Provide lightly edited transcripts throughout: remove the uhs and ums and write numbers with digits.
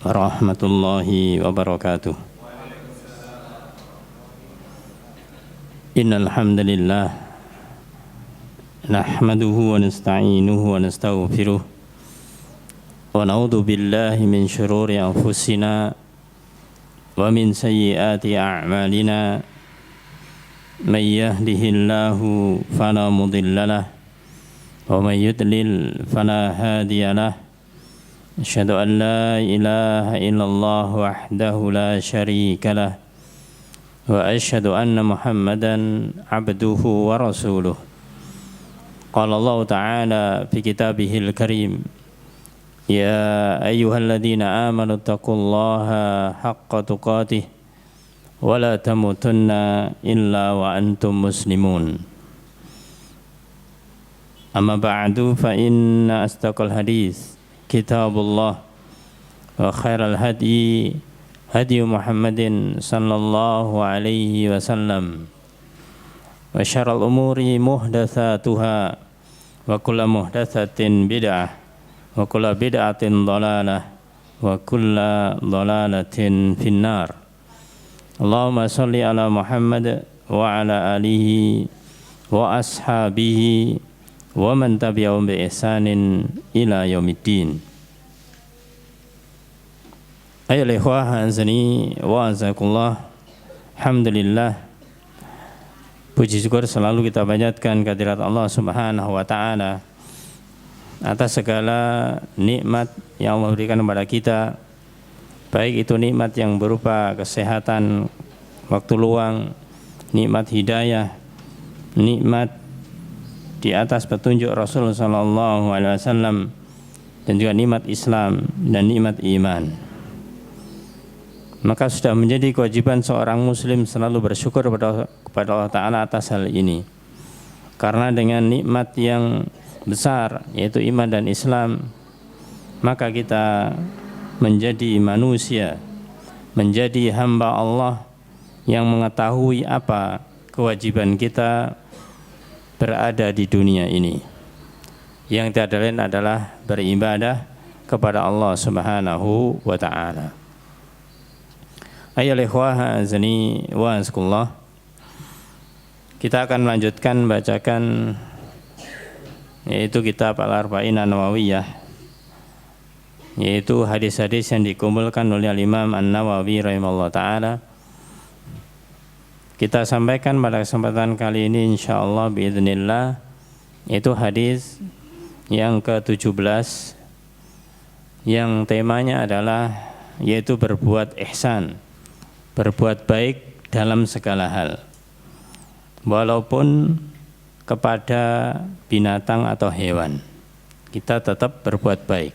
Warahmatullahi wabarakatuh. Innal hamdalillah nahmaduhu wa nasta'inuhu wa nastaghfiruh wa na'udzu billahi min shururi anfusina wa min sayyiati a'malina may yahdihillahu fala mudilla lahu wa may yudlil fala hadiya lahu. Asyhadu an la ilaha illallah wahdahu la syarika lah wa asyhadu anna Muhammadan abduhu wa rasuluh. Qala Allah Ta'ala fi kitabihil karim, ya ayyuhalladzina amanu taqullaha haqqa tuqatih wa la tamutunna illa wa antum muslimun. Amma ba'du fa inna astaqal hadis Kitabullah wa khairal hadi hadi Muhammadin sallallahu alaihi wasallam wa syarrul umuri muhdatsatuha wa kullu muhdatsatin bid'ah wa kullu bid'atin dhalalah wa kullu dhalalatin finnar. Allahumma shalli ala Muhammad wa ala alihi wa ashabihi wa man tabi'ahum bi ihsanin ila yaumiddin. Ayyuhal ikhwah azani wa azakumullah. Alhamdulillah, puji syukur selalu kita panjatkan kehadirat Allah Subhanahu wa taala atas segala nikmat yang Allah berikan kepada kita, baik itu nikmat yang berupa kesehatan, waktu luang, nikmat hidayah, nikmat di atas petunjuk Rasul sallallahu alaihi wasallam, dan juga nikmat Islam dan nikmat iman. Maka sudah menjadi kewajiban seorang muslim selalu bersyukur kepada Allah Ta'ala atas hal ini. Karena dengan nikmat yang besar, yaitu iman dan Islam, maka kita menjadi manusia, menjadi hamba Allah yang mengetahui apa kewajiban kita berada di dunia ini, yang tiada lain adalah beribadah kepada Allah Subhanahu wa taala. Ayyuhal ikhwah azani wa azkullah. Kita akan melanjutkan bacakan yaitu kitab Al-Arba'in An-Nawawiyah, yaitu hadis-hadis yang dikumpulkan oleh Imam An-Nawawi rahimahullah taala. Kita sampaikan pada kesempatan kali ini insyaallah biiznillah, itu hadis yang ke-17 yang temanya adalah yaitu berbuat ihsan, berbuat baik dalam segala hal, walaupun kepada binatang atau hewan kita tetap berbuat baik.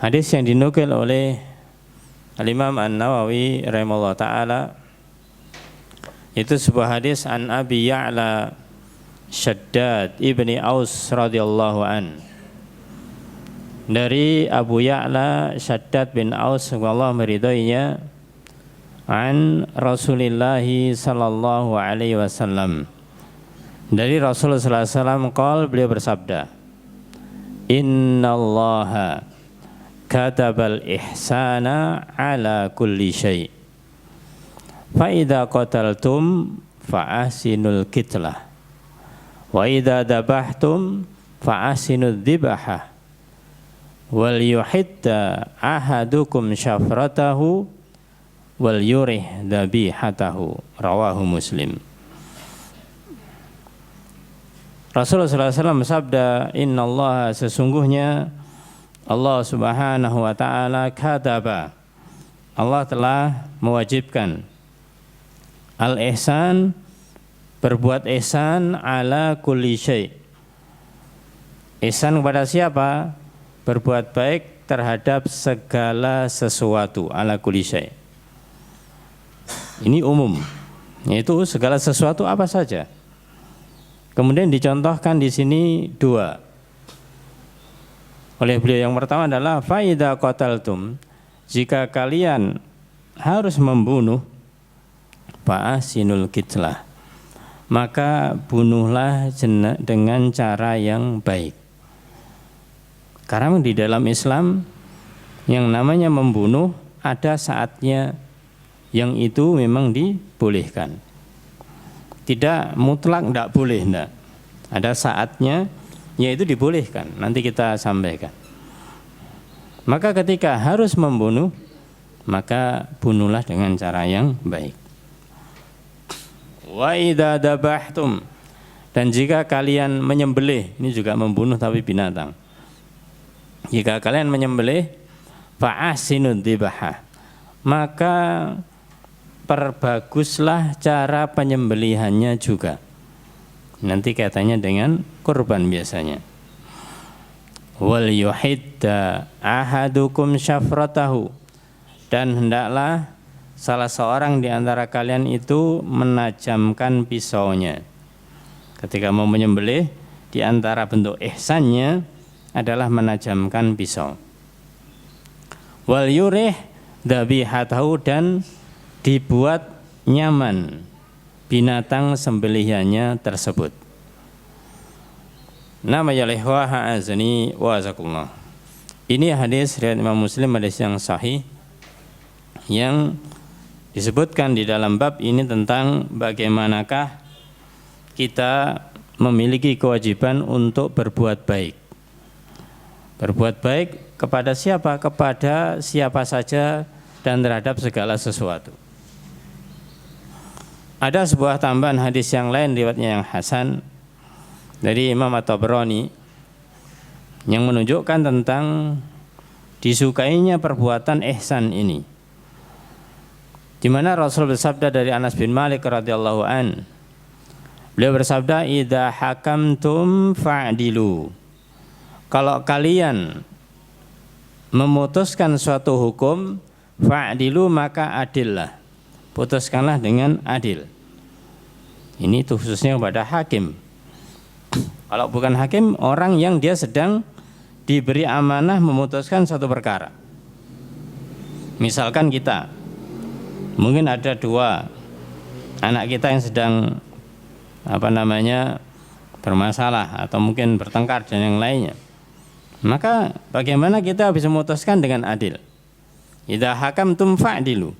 Hadis yang dinukil oleh Al-Imam An-Nawawi rahimahullah taala itu sebuah hadis an Abi Ya'la Shaddad ibni Aus radhiyallahu an, dari Abu Ya'la Shaddad bin Aus Allah meridhoinya, an Rasulillah sallallahu alaihi wasallam, dari Rasulullah sallallahu alaihi wasallam qala, beliau bersabda, innallaha katabal ihsana ala kulli syai', fa idza qataltum fa ahsinul qitlah wa idza dabahtum fa ahsinud dzibahah wal yuhitta ahadukum syafratahu wal yurih dzabihatahu, rawahu Muslim. Rasulullah sallallahu alaihi wasallam bersabda, innallaha, sesungguhnya Allah Subhanahu wa taala, kataba, Allah telah mewajibkan, al-ihsan, berbuat ihsan, ala kulli syai'. Ihsan kepada siapa? Berbuat baik terhadap segala sesuatu, ala kulli syai'. Ini umum, yaitu segala sesuatu apa saja. Kemudian dicontohkan di sini dua oleh beliau. Yang pertama adalah fa idza qataltum, jika kalian harus membunuh, fa ahsinul qitlah, maka bunuhlah dengan cara yang baik. Karena di dalam Islam yang namanya membunuh ada saatnya yang itu memang dibolehkan. Tidak mutlak tidak boleh, tidak. Ada saatnya yaitu dibolehkan. Nanti kita sampaikan. Maka ketika harus membunuh, maka bunuhlah dengan cara yang baik. Wa idza dabahtum, dan jika kalian menyembelih, ini juga membunuh tapi binatang. Jika kalian menyembelih, fa'ahsinud dzibha, maka perbaguslah cara penyembelihannya juga. Nanti kaitannya dengan kurban biasanya. Wal yuhidda ahadukum syafratahu, dan hendaklah salah seorang di antara kalian itu menajamkan pisaunya. Ketika mau menyembelih, di antara bentuk ihsannya adalah menajamkan pisau. Wal yurih dzabihatahu, dan dibuat nyaman binatang sembelihannya tersebut. Nama ya lihwa ha'azani wa azakullah. Ini hadis riwayat Imam Muslim, hadis yang sahih, yang disebutkan di dalam bab ini tentang bagaimanakah kita memiliki kewajiban untuk berbuat baik. Berbuat baik kepada siapa? Kepada siapa saja dan terhadap segala sesuatu. Ada sebuah tambahan hadis yang lain riwayatnya yang hasan dari Imam At-Tabrani yang menunjukkan tentang disukainya perbuatan ihsan ini. Di mana Rasul bersabda dari Anas bin Malik radhiyallahu an, beliau bersabda, idza hakamtum fa'dilu, kalau kalian memutuskan suatu hukum, fa'dilu, maka adillah, putuskanlah dengan adil. Ini itu khususnya kepada hakim. Kalau bukan hakim, orang yang dia sedang diberi amanah memutuskan suatu perkara. Misalkan kita, mungkin ada dua anak kita yang sedang bermasalah atau mungkin bertengkar dan yang lainnya. Maka bagaimana kita bisa memutuskan dengan adil? Idza hakamtum fa'dilu.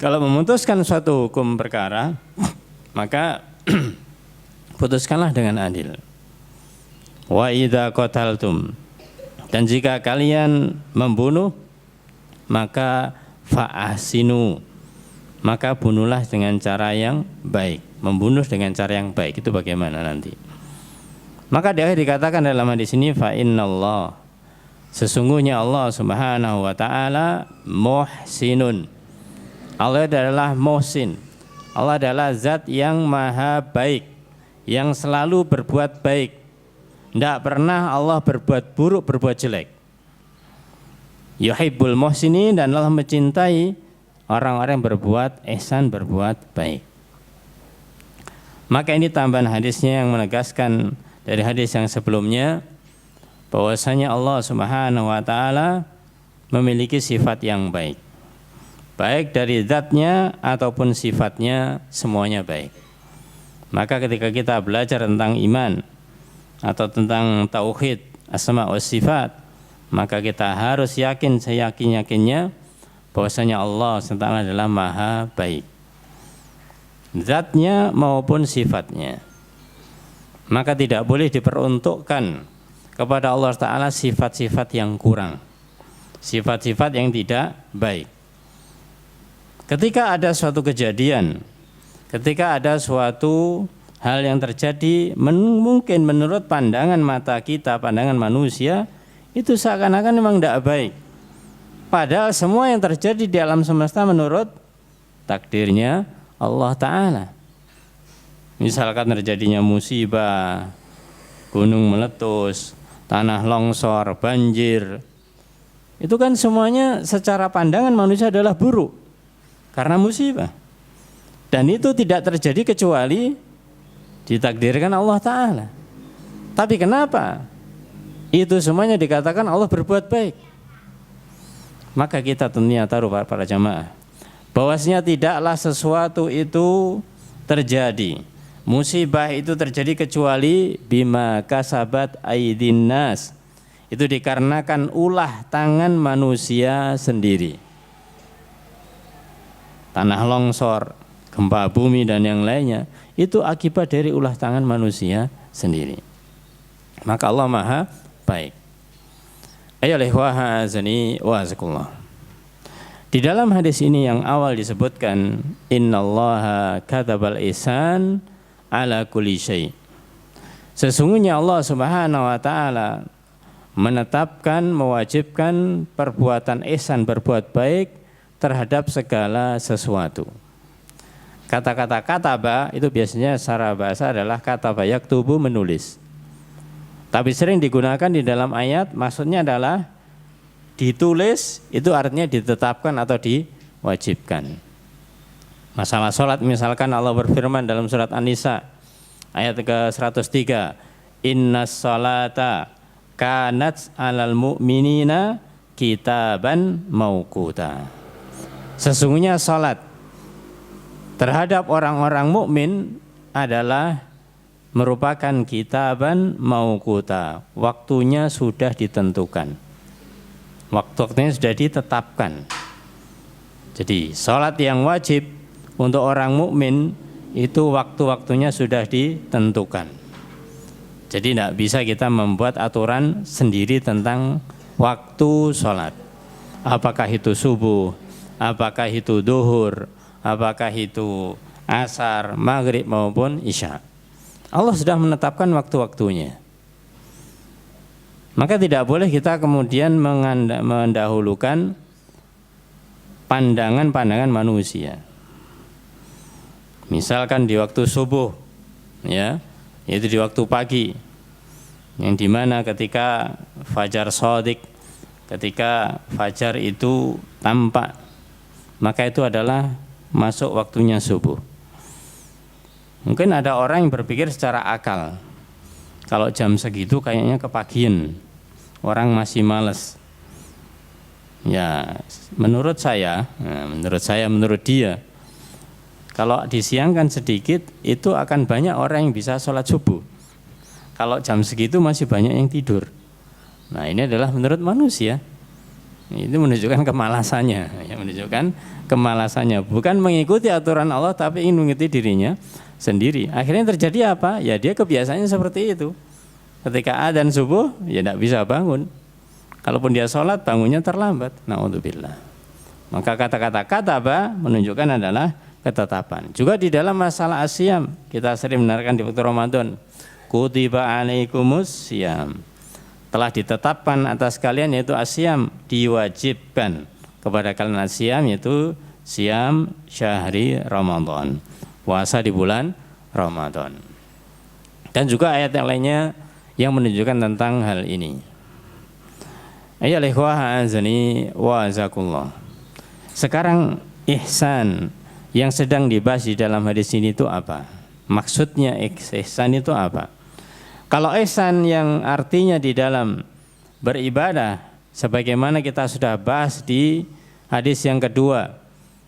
Kalau memutuskan suatu hukum perkara, maka putuskanlah dengan adil. Wa idza qataltum, dan jika kalian membunuh, maka fa'ahsinu, maka bunuhlah dengan cara yang baik. Membunuh dengan cara yang baik itu bagaimana nanti? Maka dia dikatakan dalam hadis ini, fa innallah, sesungguhnya Allah Subhanahu wa taala muhsinun. Allah adalah muhsin. Allah adalah zat yang maha baik, yang selalu berbuat baik. Tidak pernah Allah berbuat buruk, berbuat jelek. Yuhibbul muhsinin, dan Allah mencintai orang-orang yang berbuat ihsan, berbuat baik. Maka ini tambahan hadisnya yang menegaskan dari hadis yang sebelumnya, bahwasanya Allah Subhanahu wa taala memiliki sifat yang baik. Baik dari zatnya ataupun sifatnya, semuanya baik. Maka ketika kita belajar tentang iman atau tentang tauhid asma wa sifat, maka kita harus yakin seyakin-yakinnya bahwasanya Allah SWT adalah maha baik, zatnya maupun sifatnya. Maka tidak boleh diperuntukkan kepada Allah Ta'ala sifat-sifat yang kurang, sifat-sifat yang tidak baik. Ketika ada suatu kejadian, ketika ada suatu hal yang terjadi, mungkin menurut pandangan mata kita, pandangan manusia, itu seakan-akan memang tidak baik. Padahal semua yang terjadi di alam semesta menurut takdirnya Allah Ta'ala. Misalkan terjadinya musibah, gunung meletus, tanah longsor, banjir, itu kan semuanya secara pandangan manusia adalah buruk karena musibah. Dan itu tidak terjadi kecuali ditakdirkan Allah Ta'ala. Tapi kenapa itu semuanya dikatakan Allah berbuat baik? Maka kita tentunya taruh para jamaah bahwasanya tidaklah sesuatu itu terjadi, musibah itu terjadi kecuali bima kasabat aydin nas, itu dikarenakan ulah tangan manusia sendiri. Tanah longsor, gempa bumi dan yang lainnya itu akibat dari ulah tangan manusia sendiri. Maka Allah Maha baik. Ayyuhallazina wa'azakullah. Di dalam hadis ini yang awal disebutkan innallaha katabal ihsan ala kulli syai'. Sesungguhnya Allah Subhanahu wa taala menetapkan, mewajibkan perbuatan ihsan, berbuat baik terhadap segala sesuatu. Kata-kata kataba itu biasanya secara bahasa adalah kataba yaktubu, menulis. Tapi sering digunakan di dalam ayat, maksudnya adalah ditulis, itu artinya ditetapkan atau diwajibkan. Masalah sholat misalkan Allah berfirman dalam surat An-Nisa ayat ke-103, innas sholata kanat alal mu'minina kitaban mauquta. Sesungguhnya sholat terhadap orang-orang mukmin adalah merupakan kitaban mauquta, waktunya sudah ditentukan, waktunya sudah ditetapkan. Jadi sholat yang wajib untuk orang mukmin itu waktu-waktunya sudah ditentukan. Jadi tidak bisa kita membuat aturan sendiri tentang waktu sholat. Apakah itu subuh, apakah itu duhur, apakah itu asar, maghrib maupun isya. Allah sudah menetapkan waktu-waktunya. Maka tidak boleh kita kemudian mendahulukan pandangan-pandangan manusia. Misalkan di waktu subuh, ya, yaitu di waktu pagi, yang dimana ketika fajar shadiq, ketika fajar itu tampak, maka itu adalah masuk waktunya subuh. Mungkin ada orang yang berpikir secara akal, kalau jam segitu kayaknya kepagian, orang masih malas. Ya, menurut dia, kalau disiangkan sedikit itu akan banyak orang yang bisa sholat subuh. Kalau jam segitu masih banyak yang tidur. Nah, ini adalah menurut manusia. Itu menunjukkan kemalasannya, kemalasannya, bukan mengikuti aturan Allah tapi ingin mengikuti dirinya sendiri. Akhirnya terjadi apa? Ya dia kebiasaannya seperti itu. Ketika adzan subuh, ya tidak bisa bangun. Kalaupun dia sholat, bangunnya terlambat. Na'udzubillah. Maka kata-kata kataba menunjukkan adalah ketetapan. Juga di dalam masalah asyam, kita sering mendengarkan di waktu Ramadan, kutiba alaikumus syiyam, telah ditetapkan atas kalian yaitu asyam, diwajibkan kepada kalian asyam yaitu syiyam syahri Ramadan, puasa di bulan Ramadan. Dan juga ayat yang lainnya yang menunjukkan tentang hal ini. Ayyuhal ikhwah azani wa azakullah. Sekarang ihsan yang sedang dibahas di dalam hadis ini itu apa? Maksudnya ihsan itu apa? Kalau ihsan yang artinya di dalam beribadah, sebagaimana kita sudah bahas di hadis yang kedua,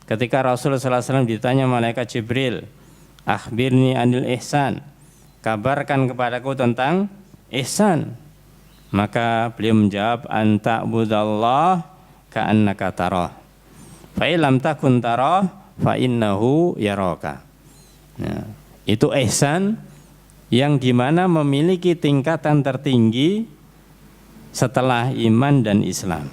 ketika Rasulullah SAW ditanya malaikat Jibril, akhbirni anil ihsan, kabarkan kepadaku tentang ihsan. Maka beliau menjawab, anta budallah ka'annaka tarah, fa illam takun tarah fa innahu yaraka. Nah, itu ihsan yang dimana memiliki tingkatan tertinggi setelah iman dan Islam.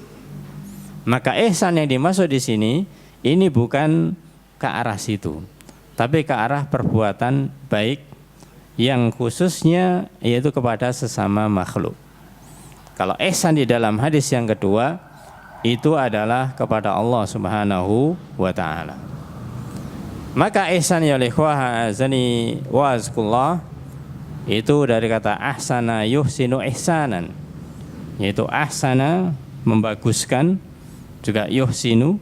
Maka ihsan yang dimaksud di sini ini bukan ke arah situ, tapi ke arah perbuatan baik yang khususnya yaitu kepada sesama makhluk. Kalau ihsan di dalam hadis yang kedua itu adalah kepada Allah Subhanahu wa taala. Maka ihsan ya ikhwah azani wa azkullah itu dari kata ahsana yuhsinu ihsanan, yaitu ahsana membaguskan, juga yuhsinu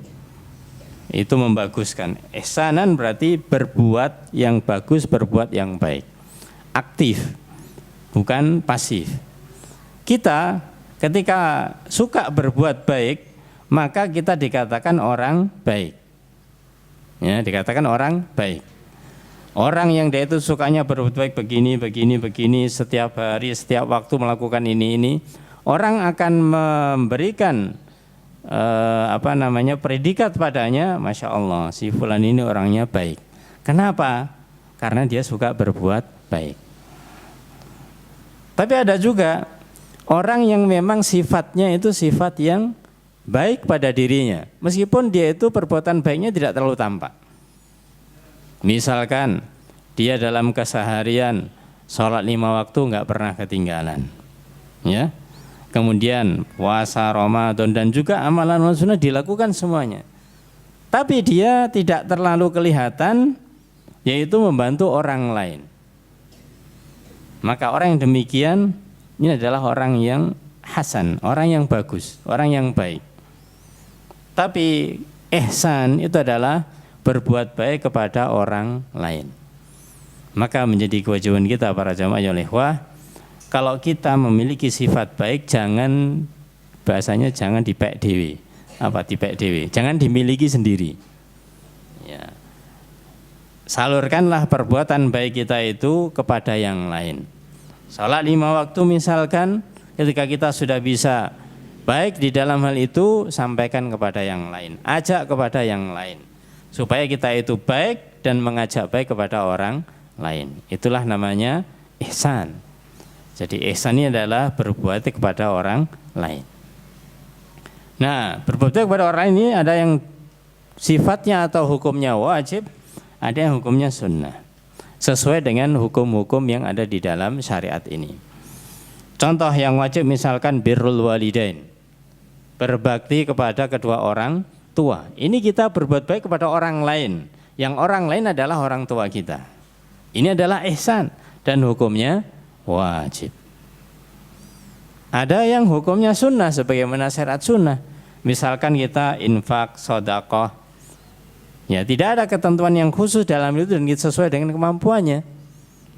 itu membaguskan. Ihsanan berarti berbuat yang bagus, berbuat yang baik, aktif, bukan pasif. Kita ketika suka berbuat baik, maka kita dikatakan orang baik. Ya, dikatakan orang baik. Orang yang dia itu sukanya berbuat baik begini, setiap hari, setiap waktu melakukan ini. orang akan memberikan predikat padanya, Masya Allah, si fulan ini orangnya baik. Kenapa? Karena dia suka berbuat baik. Tapi ada juga orang yang memang sifatnya itu sifat yang baik pada dirinya, meskipun dia itu perbuatan baiknya tidak terlalu tampak. Misalkan dia dalam keseharian sholat 5 waktu nggak pernah ketinggalan, ya. Kemudian puasa Ramadan dan juga amalan sunnah dilakukan semuanya. Tapi dia tidak terlalu kelihatan, yaitu membantu orang lain. Maka orang yang demikian ini adalah orang yang hasan, orang yang bagus, orang yang baik. Tapi ihsan itu adalah berbuat baik kepada orang lain. Maka menjadi kewajiban kita para jamaah ya ikhwah, kalau kita memiliki sifat baik, jangan dipek dewe. Apa dipek dewe? Jangan dimiliki sendiri. Ya. Salurkanlah perbuatan baik kita itu kepada yang lain. Salat 5 waktu misalkan, ketika kita sudah bisa baik di dalam hal itu, sampaikan kepada yang lain, ajak kepada yang lain, supaya kita itu baik dan mengajak baik kepada orang lain. Itulah namanya ihsan. Jadi ihsan ini adalah berbuat kepada orang lain. Nah, berbuat kepada orang lain ini ada yang sifatnya atau hukumnya wajib, ada yang hukumnya sunnah, sesuai dengan hukum-hukum yang ada di dalam syariat ini. Contoh yang wajib misalkan birrul walidain, berbakti kepada kedua orang tua. Ini kita berbuat baik kepada orang lain, yang orang lain adalah orang tua kita. Ini adalah ihsan dan hukumnya wajib. Ada yang hukumnya sunnah sebagaimana syariat sunnah. Misalkan kita infak, sedekah, ya tidak ada ketentuan yang khusus dalam itu dan kita sesuai dengan kemampuannya,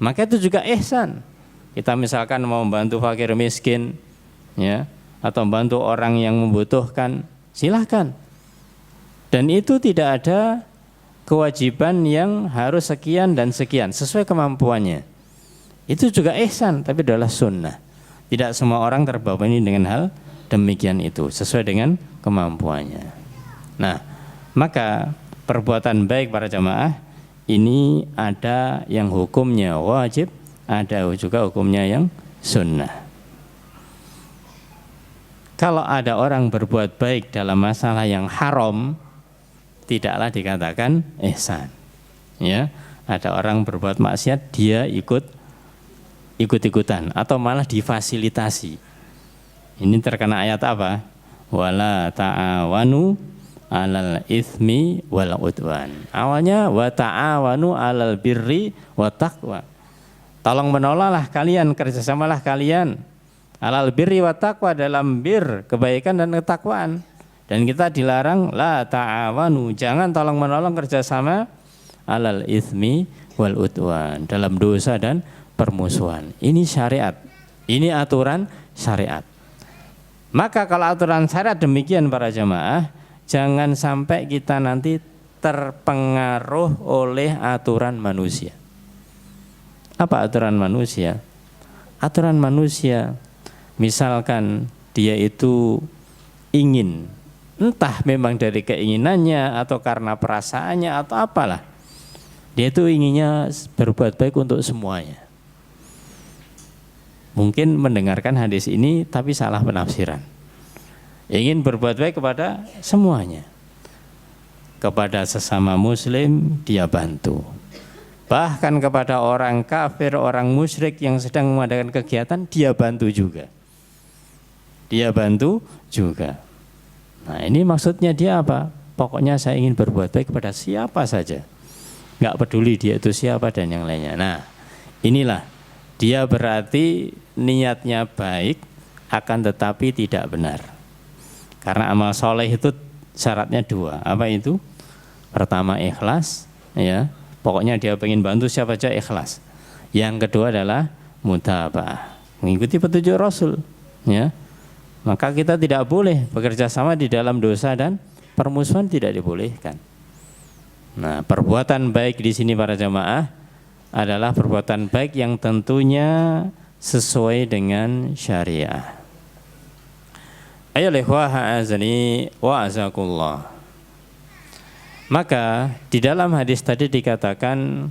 maka itu juga ihsan. Kita misalkan mau membantu fakir miskin, ya, atau membantu orang yang membutuhkan, silahkan. Dan itu tidak ada kewajiban yang harus sekian dan sekian, sesuai kemampuannya. Itu juga ihsan, tapi adalah sunnah. Tidak semua orang terbebani dengan hal demikian itu, sesuai dengan kemampuannya. Nah, maka perbuatan baik para jamaah ini ada yang hukumnya wajib, ada juga hukumnya yang sunnah. Kalau ada orang berbuat baik dalam masalah yang haram, tidaklah dikatakan ihsan. Ya, ada orang berbuat maksiat, dia ikut-ikutan atau malah difasilitasi. Ini terkena ayat apa? Wala ta'awanu 'alal itsmi wal 'udwan. Awalnya wa ta'awanu 'alal birri wa taqwa. Tolong menolonglah kalian, kerjasamalah kalian 'alal birri wa taqwa, dalam bir, kebaikan dan ketakwaan. Dan kita dilarang la ta'awanu, jangan tolong menolong kerjasama 'alal itsmi wal 'udwan, dalam dosa dan permusuhan. Ini syariat. Ini aturan syariat. Maka kalau aturan syariat demikian para jamaah, jangan sampai kita nanti terpengaruh oleh aturan manusia. Apa aturan manusia? Aturan manusia, misalkan dia itu ingin, entah memang dari keinginannya atau karena perasaannya atau apalah, dia itu inginnya berbuat baik untuk semuanya. Mungkin mendengarkan hadis ini tapi salah penafsiran. Ingin berbuat baik kepada semuanya. Kepada sesama muslim dia bantu. Bahkan kepada orang kafir, orang musyrik yang sedang mengadakan kegiatan, dia bantu juga. Dia bantu juga. Nah, ini maksudnya dia apa? Pokoknya saya ingin berbuat baik kepada siapa saja. Enggak peduli dia itu siapa dan yang lainnya. Nah, inilah dia berarti niatnya baik, akan tetapi tidak benar. Karena amal soleh itu syaratnya 2. Apa itu? Pertama ikhlas, ya. Pokoknya dia pengen bantu siapa saja, ikhlas. Yang kedua adalah mutaba'ah, mengikuti petunjuk Rasul, ya. Maka kita tidak boleh bekerja sama di dalam dosa dan permusuhan, tidak dibolehkan. Nah, perbuatan baik di sini para jamaah adalah perbuatan baik yang tentunya sesuai dengan syariah. Ayo ikhwah azani wa azakullah. Maka di dalam hadis tadi dikatakan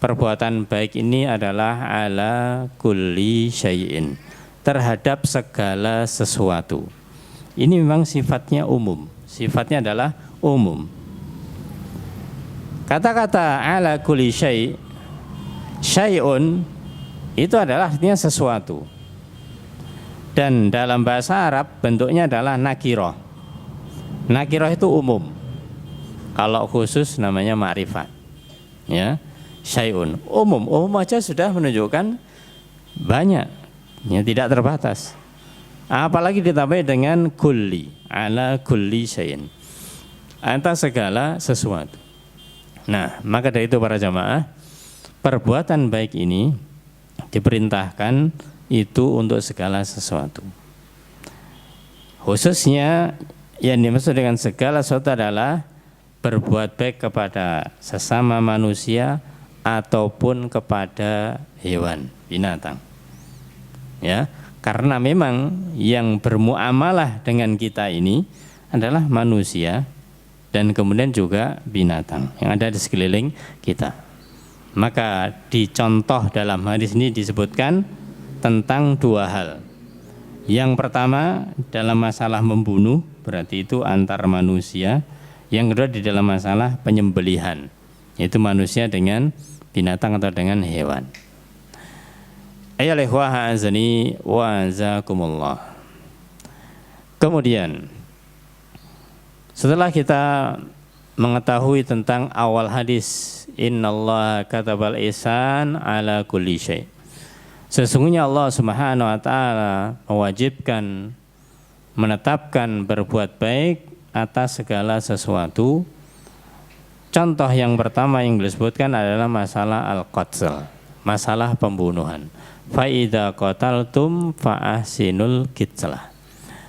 perbuatan baik ini adalah ala kulli syai'in, terhadap segala sesuatu. Ini memang sifatnya umum. Sifatnya adalah umum. Kata-kata ala kulli syai', syai'un itu adalah artinya sesuatu. Dan dalam bahasa Arab bentuknya adalah nakirah. Nakirah itu umum. Kalau khusus namanya ma'rifat. Ya, syai'un umum. Umum aja sudah menunjukkan banyak, ya, tidak terbatas. Apalagi ditambah dengan kulli, ala kulli syai'in, atas segala sesuatu. Nah, maka dari itu para jamaah, perbuatan baik ini diperintahkan itu untuk segala sesuatu. Khususnya yang dimaksud dengan segala sesuatu adalah berbuat baik kepada sesama manusia ataupun kepada hewan, binatang. Ya, karena memang yang bermuamalah dengan kita ini adalah manusia dan kemudian juga binatang yang ada di sekeliling kita. Maka dicontoh dalam hadis ini disebutkan tentang dua hal. Yang pertama dalam masalah membunuh, berarti itu antar manusia. Yang kedua di dalam masalah penyembelihan, yaitu manusia dengan binatang atau dengan hewan. Ayyuhal ikhwah azani wa azakumullah. Kemudian setelah kita mengetahui tentang awal hadis, innallaha katabal ihsan ala kulli syai', sesungguhnya Allah Subhanahu wa taala mewajibkan, menetapkan berbuat baik atas segala sesuatu. Contoh yang pertama yang disebutkan adalah masalah al-qatl, masalah pembunuhan. Fa idza qataltum fa ahsinul qitlah.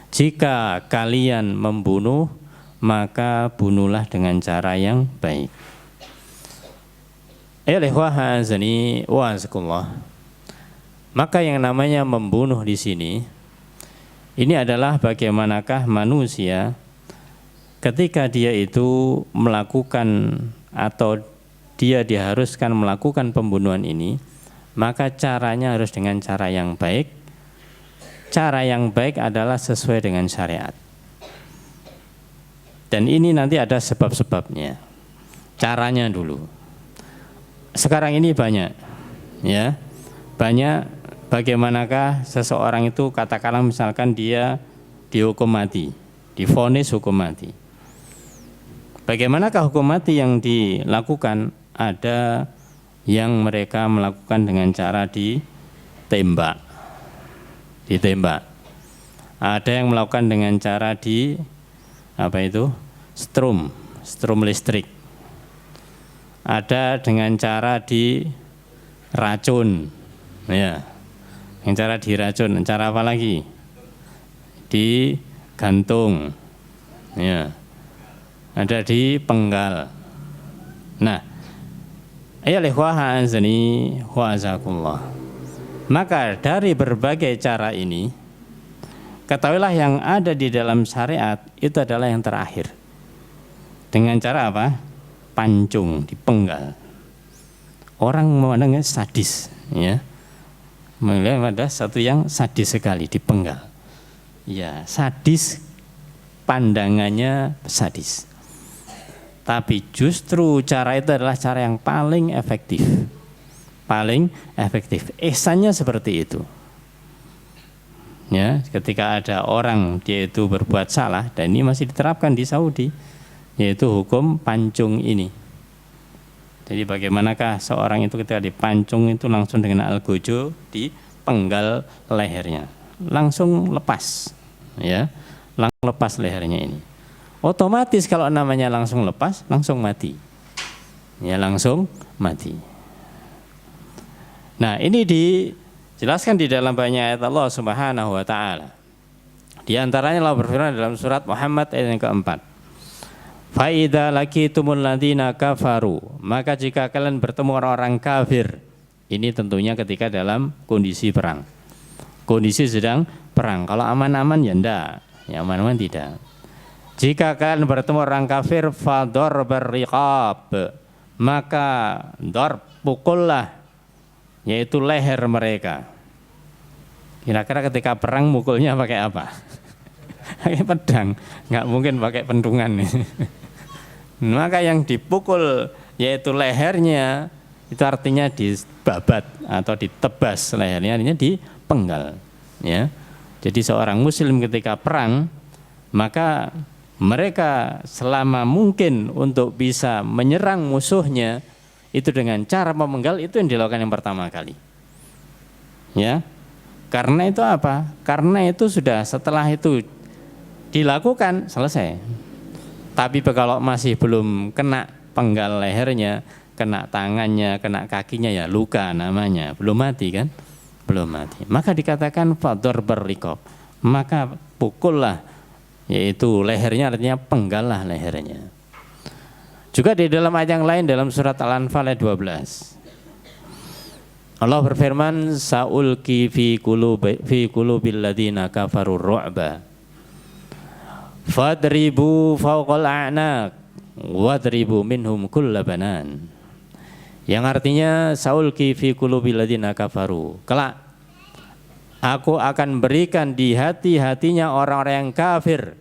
Jika kalian membunuh, maka bunuhlah dengan cara yang baik. Ayyuhal ikhwah azani wa azakumullah. Maka yang namanya membunuh di sini ini adalah bagaimanakah manusia ketika dia itu melakukan atau dia diharuskan melakukan pembunuhan ini, maka caranya harus dengan cara yang baik. Cara yang baik adalah sesuai dengan syariat. Dan ini nanti ada sebab-sebabnya. Caranya dulu. Sekarang ini banyak, ya, banyak bagaimanakah seseorang itu, katakanlah misalkan dia dihukum mati, divonis hukum mati. Bagaimanakah hukum mati yang dilakukan? Ada yang mereka melakukan dengan cara ditembak. Ada yang melakukan dengan cara strum listrik. Ada dengan cara diracun, ya. Dengan cara diracun, cara apa lagi? Digantung, ya. Ada dipenggal. Nah, ayyuhal ikhwah azani wa azakumullah. Maka dari berbagai cara ini, ketahuilah yang ada di dalam syariat itu adalah yang terakhir. Dengan cara apa? Pancung, dipenggal. Orang memandangnya sadis, ya. Melihat ada satu yang sadis sekali, dipenggal. Ya, sadis, pandangannya sadis. Tapi justru cara itu adalah cara yang paling efektif. Paling efektif. Ihsannya seperti itu. Ya, ketika ada orang dia itu berbuat salah, dan ini masih diterapkan di Saudi, yaitu hukum pancung ini. Jadi bagaimanakah seorang itu ketika dipancung itu langsung dengan algojo dipenggal lehernya, langsung lepas, ya, langsung lepas lehernya ini. Otomatis kalau namanya langsung lepas, langsung mati, ya, langsung mati. Nah, ini dijelaskan di dalam banyak ayat Allah Subhanahu wa taala. Di antaranya Allah berfirman dalam surat Muhammad ayat yang keempat. Fa idza laqitumul ladzina kafaru, maka jika kalian bertemu orang-orang kafir, ini tentunya ketika dalam kondisi perang. Kondisi sedang perang. Kalau aman-aman ya enggak, Ya aman-aman tidak. Jika kalian bertemu orang kafir fador berriqab, maka pukullah, yaitu leher mereka. Kira-kira ketika perang mukulnya pakai apa? Pakai pedang, nggak mungkin pakai pentungan. Maka yang dipukul yaitu lehernya, itu artinya dibabat atau ditebas lehernya, artinya dipenggal. Ya. Jadi seorang muslim ketika perang, maka mereka selama mungkin untuk bisa menyerang musuhnya itu dengan cara memenggal, itu yang dilakukan yang pertama kali. Ya. Karena itu apa? Karena itu sudah setelah itu dilakukan selesai. Tapi kalau masih belum kena penggal lehernya, kena tangannya, kena kakinya, ya luka namanya, belum mati kan? Belum mati. Maka dikatakan fador berriqab, maka pukullah, yaitu lehernya, artinya penggallah lehernya. Juga di dalam ayat yang lain dalam surat Al-Anfal ayat 12. Allah berfirman, sa'ulki fi qulubil ladzina kafarur ru'ba fadribu fawqal a'naq wadribu minhum kulla banan. Yang artinya sa'ulki fi qulubil ladzina kafaru, kelak aku akan berikan di hati-hatinya orang-orang yang kafir,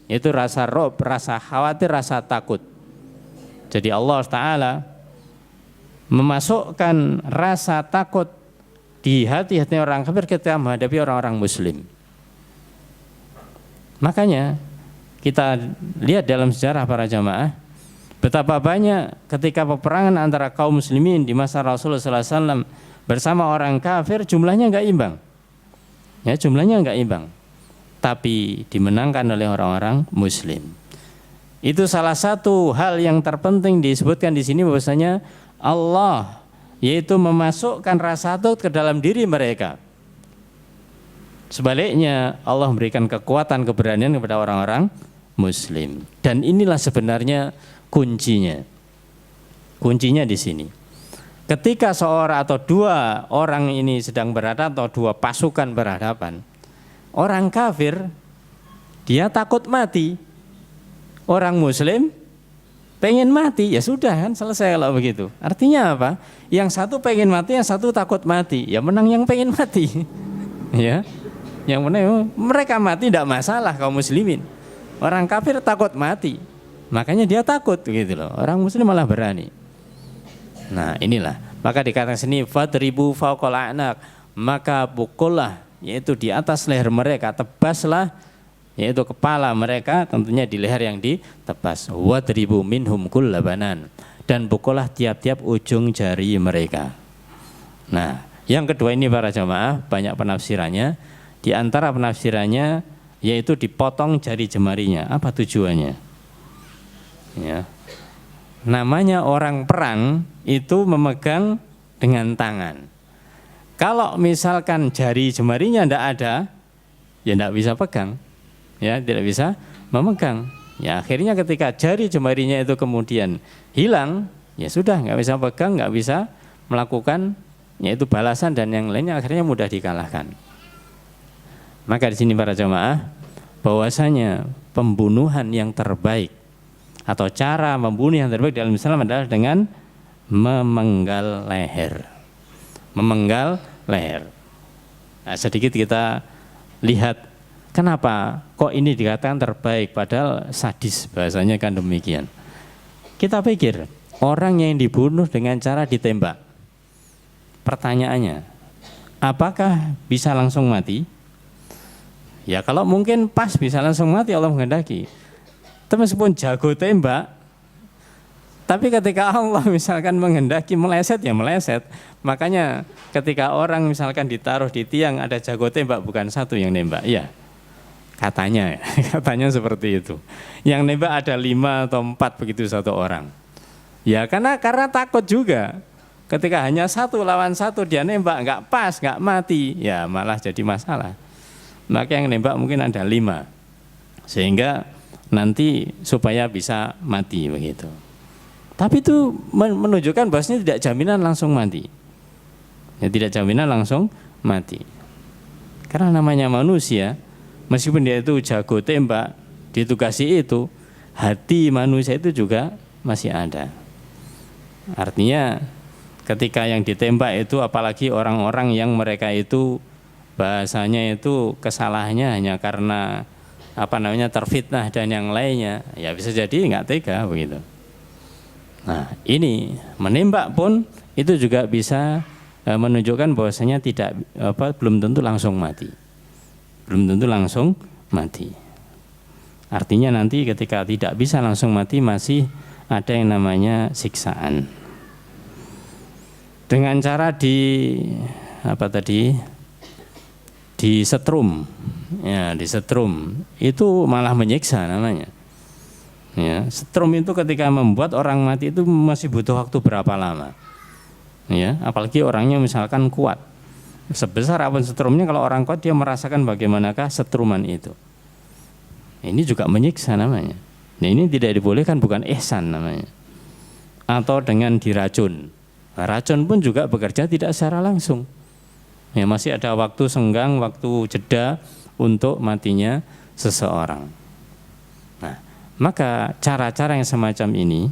itu rasa rob, rasa khawatir, rasa takut. Jadi Allah Ta'ala memasukkan rasa takut di hati-hati orang kafir ketika menghadapi orang-orang muslim. Makanya kita lihat dalam sejarah para jamaah, betapa banyak ketika peperangan antara kaum muslimin di masa Rasulullah SAW bersama orang kafir, jumlahnya enggak imbang. Ya, jumlahnya enggak imbang, tapi dimenangkan oleh orang-orang muslim. Itu salah satu hal yang terpenting disebutkan di sini, bahwasanya Allah yaitu memasukkan rasa takut ke dalam diri mereka. Sebaliknya Allah memberikan kekuatan, keberanian kepada orang-orang muslim. Dan inilah sebenarnya kuncinya. Kuncinya di sini. Ketika seorang atau dua orang ini sedang berhadapan atau dua pasukan berhadapan, orang kafir dia takut mati, orang muslim pengen mati, ya sudah kan, selesai kalau begitu. Artinya apa? Yang satu pengen mati, yang satu takut mati. Ya menang yang pengen mati. Ya, yang menang mereka mati tidak masalah kaum muslimin. Orang kafir takut mati, makanya dia takut gitu loh. Orang muslim malah berani. Nah inilah, maka dikatakan sini fadribu fawqal a'naq, maka pukullah, yaitu di atas leher mereka, tebaslah, yaitu kepala mereka, tentunya di leher yang ditebas. Wadribu minhum kulla banan, dan pukullah tiap-tiap ujung jari mereka. Nah, yang kedua ini para jamaah banyak penafsirannya. Di antara penafsirannya yaitu dipotong jari jemarinya. Apa tujuannya? Ya. Namanya orang perang itu memegang dengan tangan. Kalau misalkan jari jemarinya tidak ada, ya tidak bisa pegang. Ya, tidak bisa memegang. Ya, akhirnya ketika jari jemarinya itu kemudian hilang, ya sudah nggak bisa pegang, nggak bisa melakukan yaitu balasan dan yang lainnya, akhirnya mudah dikalahkan. Maka di sini para jamaah, bahwasanya pembunuhan yang terbaik atau cara membunuh yang terbaik dalam Islam adalah dengan memenggal leher. Memenggal leher. Nah, sedikit kita lihat kenapa kok ini dikatakan terbaik, padahal sadis, bahasanya kan demikian. Kita pikir orang yang dibunuh dengan cara ditembak, pertanyaannya, apakah bisa langsung mati? Ya kalau mungkin pas bisa langsung mati, Allah menghendaki. Tapi meskipun jago tembak, tapi ketika Allah misalkan menghendaki meleset, ya meleset. Makanya ketika orang misalkan ditaruh di tiang, ada jago tembak, bukan satu yang nembak, ya. Katanya seperti itu. Yang nembak ada 5 atau 4 begitu satu orang. Ya karena takut juga. Ketika hanya 1 lawan 1 dia nembak, nggak pas, nggak mati, ya malah jadi masalah. Maka yang nembak mungkin ada 5, sehingga nanti supaya bisa mati begitu. Tapi itu menunjukkan bahwasanya tidak jaminan langsung mati. Ya tidak jaminan langsung mati. Karena namanya manusia, Meskipun dia itu jago tembak, ditugasi itu, hati manusia itu juga masih ada. Artinya ketika yang ditembak itu, apalagi orang-orang yang mereka itu bahasanya itu kesalahannya hanya karena terfitnah dan yang lainnya, ya bisa jadi nggak tega begitu. Nah, ini menembak pun itu juga bisa menunjukkan bahwasanya belum tentu langsung mati. Belum tentu langsung mati. Artinya nanti ketika tidak bisa langsung mati masih ada yang namanya siksaan. Dengan cara disetrum. Ya, disetrum. Itu malah menyiksa namanya. Ya, setrum itu ketika membuat orang mati itu masih butuh waktu berapa lama? Ya, apalagi orangnya misalkan kuat. Sebesar apapun setrumnya, kalau orang kuat dia merasakan bagaimanakah setruman itu. Ini juga menyiksa namanya. Nah, ini tidak dibolehkan, bukan ihsan namanya. Atau dengan diracun. Nah, racun pun juga bekerja tidak secara langsung. Ya, masih ada waktu senggang, waktu jeda untuk matinya seseorang. Nah, maka cara-cara yang semacam ini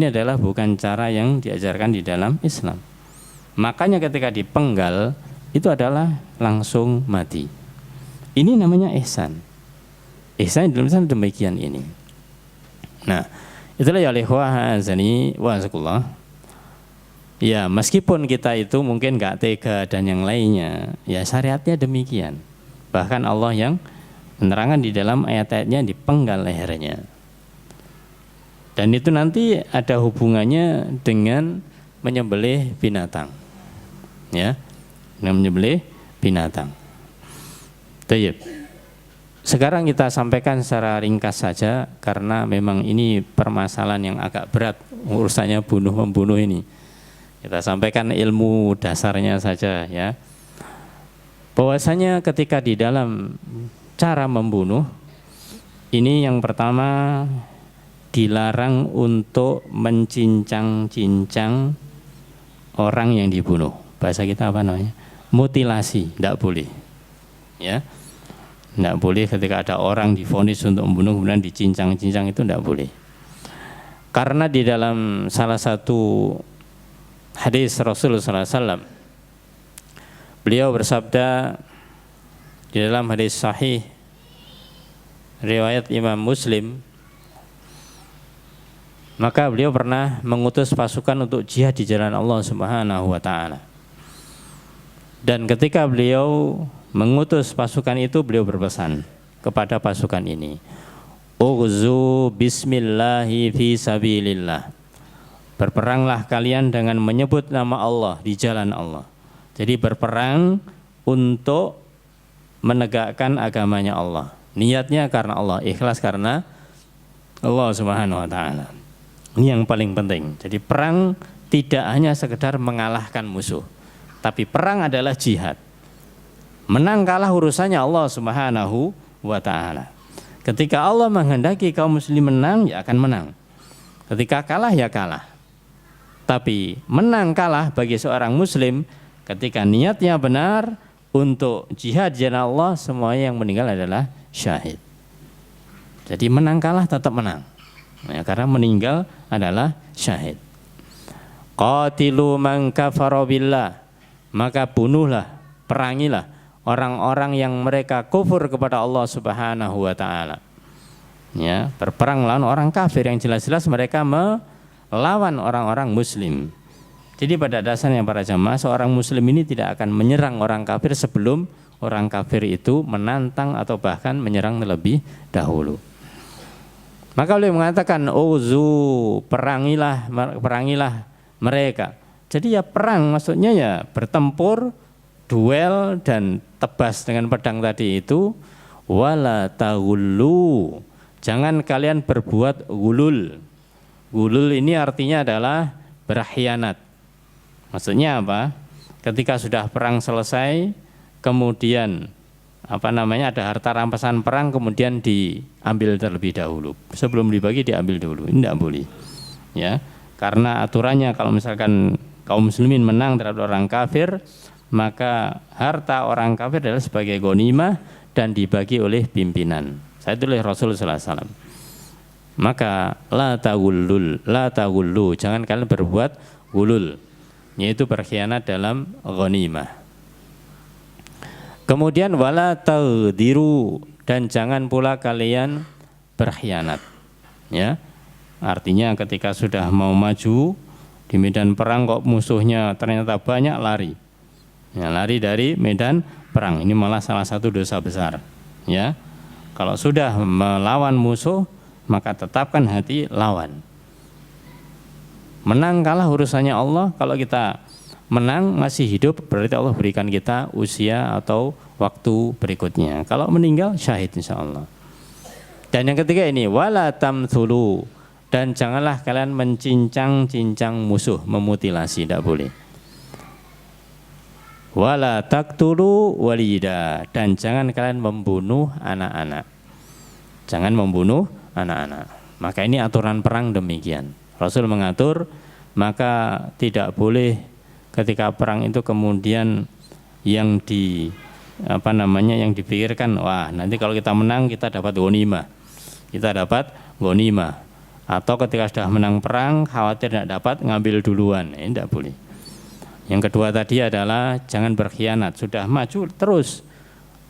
adalah bukan cara yang diajarkan di dalam Islam. Makanya ketika dipenggal itu adalah langsung mati. Ini namanya ihsan. Ihsan dalam Islam demikian ini. Nah, itulah ya ikhwah azani wa azakullah. Ya, meskipun kita itu mungkin gak tega dan yang lainnya, ya syariatnya demikian. Bahkan Allah yang menerangkan di dalam ayat-ayatnya dipenggal lehernya. Dan itu nanti ada hubungannya dengan menyembelih binatang. Ya, dengan menyembelih binatang. Baik. Sekarang kita sampaikan secara ringkas saja karena memang ini permasalahan yang agak berat urusannya bunuh-membunuh ini. Kita sampaikan ilmu dasarnya saja ya. Bahwasanya ketika di dalam cara membunuh ini yang pertama dilarang untuk mencincang-cincang orang yang dibunuh. Bahasa kita apa namanya? Mutilasi, tidak boleh. Ya. Tidak boleh ketika ada orang divonis untuk membunuh kemudian dicincang-cincang, itu tidak boleh. Karena di dalam salah satu hadis Rasulullah SAW, beliau bersabda di dalam hadis sahih riwayat Imam Muslim, maka beliau pernah mengutus pasukan untuk jihad di jalan Allah Subhanahu wa taala. Dan ketika beliau mengutus pasukan itu, beliau berpesan kepada pasukan ini, "Ughzu bismillahi fi sabilillah." Berperanglah kalian dengan menyebut nama Allah di jalan Allah. Jadi berperang untuk menegakkan agamanya Allah. Niatnya karena Allah, ikhlas karena Allah Subhanahu wa taala. Ini yang paling penting. Jadi perang tidak hanya sekedar mengalahkan musuh, tapi perang adalah jihad. Menang kalah urusannya Allah Subhanahu wa taala. Ketika Allah menghendaki kaum muslim menang, ya akan menang. Ketika kalah, ya kalah. Tapi menang kalah bagi seorang muslim ketika niatnya benar untuk jihad jalan Allah, semuanya yang meninggal adalah syahid. Jadi menang kalah tetap menang. Ya, karena meninggal adalah syahid. Qatilu man kafara billah, maka bunuhlah, perangilah orang-orang yang mereka kufur kepada Allah Subhanahu wa taala. Ya, berperang lawan orang kafir yang jelas-jelas mereka melawan orang-orang muslim. Jadi pada dasarnya para jamaah, seorang muslim ini tidak akan menyerang orang kafir sebelum orang kafir itu menantang atau bahkan menyerang terlebih dahulu. Maka beliau mengatakan, "Uzu, perangilah mereka." Jadi ya perang maksudnya ya bertempur, duel dan tebas dengan pedang tadi itu. Wala taghullu, jangan kalian berbuat gulul. Gulul ini artinya adalah berkhianat. Maksudnya apa? Ketika sudah perang selesai, kemudian ada harta rampasan perang, kemudian diambil terlebih dahulu. Sebelum dibagi diambil dulu. Ini tidak boleh. Ya, karena aturannya kalau misalkan kaum muslimin menang terhadap orang kafir, maka harta orang kafir adalah sebagai ghanimah dan dibagi oleh pimpinan. Saya tulis Rasulullah sallallahu alaihi wasallam. Maka la taghullu, jangan kalian berbuat gulul, yaitu berkhianat dalam ghanimah. Kemudian wala taghdiru, dan jangan pula kalian berkhianat. Ya. Artinya ketika sudah mau maju di medan perang kok musuhnya ternyata banyak, lari. Ya, lari dari medan perang. Ini malah salah satu dosa besar. Ya. Kalau sudah melawan musuh, maka tetapkan hati lawan. Menang kalah urusannya Allah. Kalau kita menang masih hidup, berarti Allah berikan kita usia atau waktu berikutnya. Kalau meninggal syahid insyaallah. Dan yang ketiga ini wala tamthulu, dan janganlah kalian mencincang-cincang musuh, memutilasi, tidak boleh. Wala taqtulu walida, dan jangan kalian membunuh anak-anak. Jangan membunuh anak-anak. Maka ini aturan perang demikian. Rasul mengatur, maka tidak boleh ketika perang itu kemudian yang yang dipikirkan, wah nanti kalau kita menang kita dapat ghanimah. Kita dapat ghanimah. Atau ketika sudah menang perang khawatir tidak dapat, ngambil duluan. Ini tidak boleh. Yang kedua tadi adalah jangan berkhianat. Sudah maju terus.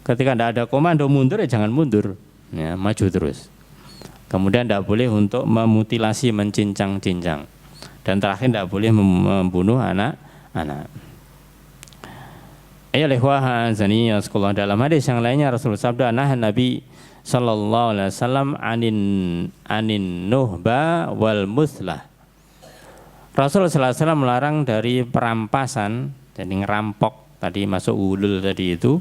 Ketika tidak ada komando mundur, ya jangan mundur. Ya, maju terus. Kemudian tidak boleh untuk memutilasi, mencincang-cincang. Dan terakhir tidak boleh membunuh anak-anak. Dalam hadis yang lainnya Rasulullah sabda, Nabi sallallahu alaihi wasallam anin nuhba wal muslah. Rasulullah sallallahu alaihi wasallam melarang dari perampasan, jadi ngerampok tadi, masuk ulul tadi itu,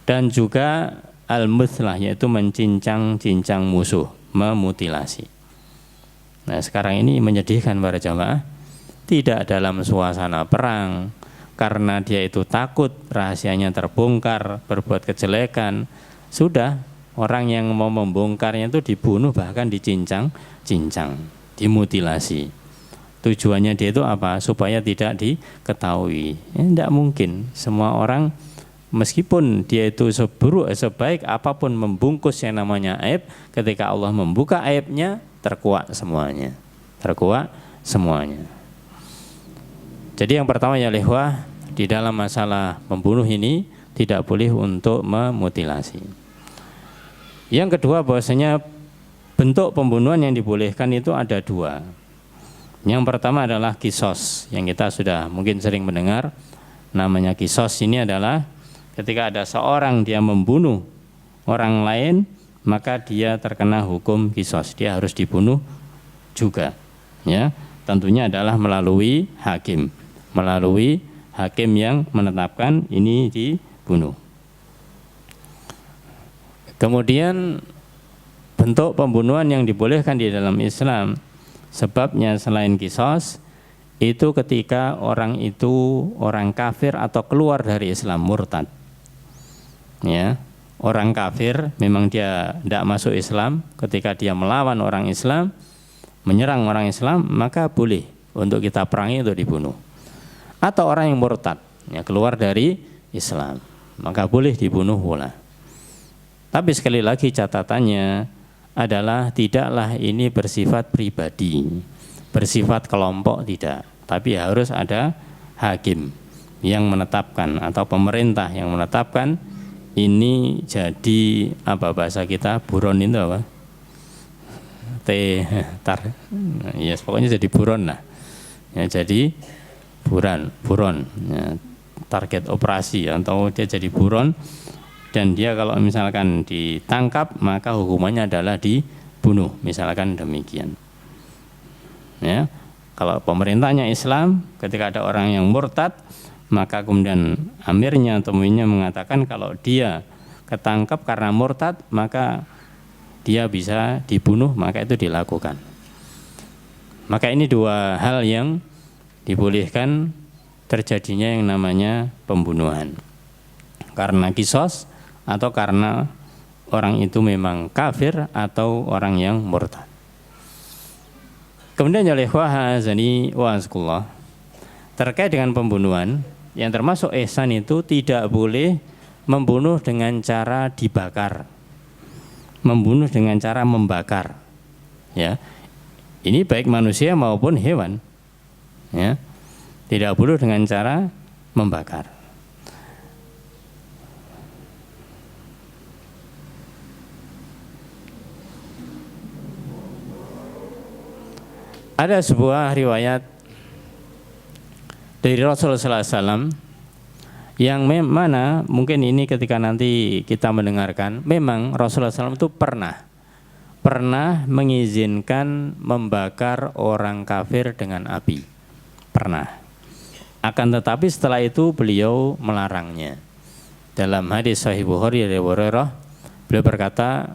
dan juga al-muslah, yaitu mencincang-cincang musuh, memutilasi. Nah, sekarang ini menyedihkan para jamaah, tidak dalam suasana perang, karena dia itu takut rahasianya terbongkar, berbuat kejelekan, sudah orang yang mau membongkarnya itu dibunuh, bahkan dicincang-cincang, dimutilasi. Tujuannya dia itu apa? Supaya tidak diketahui. Tidak mungkin semua orang, meskipun dia itu sebaik apapun membungkus yang namanya aib, ketika Allah membuka aibnya, terkuak semuanya. Terkuak semuanya. Jadi yang pertama ya ikhwah, di dalam masalah membunuh ini tidak boleh untuk memutilasi. Yang kedua, bahwasanya bentuk pembunuhan yang dibolehkan itu ada dua. Yang pertama adalah kisos, yang kita sudah mungkin sering mendengar. Namanya kisos ini adalah ketika ada seorang dia membunuh orang lain, maka dia terkena hukum kisos, dia harus dibunuh juga. Ya, tentunya adalah melalui hakim yang menetapkan ini dibunuh. Kemudian bentuk pembunuhan yang dibolehkan di dalam Islam, sebabnya selain kisos, itu ketika orang itu orang kafir atau keluar dari Islam, murtad. Ya, orang kafir memang dia tidak masuk Islam, ketika dia melawan orang Islam, menyerang orang Islam, maka boleh untuk kita perangi, untuk dibunuh. Atau orang yang murtad, ya, keluar dari Islam, maka boleh dibunuh pula. Tapi sekali lagi catatannya adalah tidaklah ini bersifat pribadi, bersifat kelompok, tidak. Tapi harus ada hakim yang menetapkan atau pemerintah yang menetapkan ini jadi apa bahasa kita, buron itu apa? Ya pokoknya jadi buron lah. Ya, jadi buron. Ya, target operasi atau dia jadi buron. Dan dia kalau misalkan ditangkap maka hukumannya adalah dibunuh, misalkan demikian. Ya, kalau pemerintahnya Islam, ketika ada orang yang murtad, maka kemudian amirnya atau pemimpinnya mengatakan kalau dia ketangkap karena murtad, maka dia bisa dibunuh, maka itu dilakukan. Maka ini dua hal yang dibolehkan terjadinya yang namanya pembunuhan, karena kisos atau karena orang itu memang kafir atau orang yang murtad. Kemudian ya ikhwah azani wa azkullah, terkait dengan pembunuhan yang termasuk ihsan itu tidak boleh membunuh dengan cara dibakar, membunuh dengan cara membakar. Ya, ini baik manusia maupun hewan. Ya, tidak boleh dengan cara membakar. Ada sebuah riwayat dari Rasulullah SAW yang mana mungkin ini ketika nanti kita mendengarkan, memang Rasulullah SAW itu pernah mengizinkan membakar orang kafir dengan api, pernah. Akan tetapi setelah itu beliau melarangnya. Dalam hadis Sahih Bukhari dari Abu Hurairah, beliau berkata,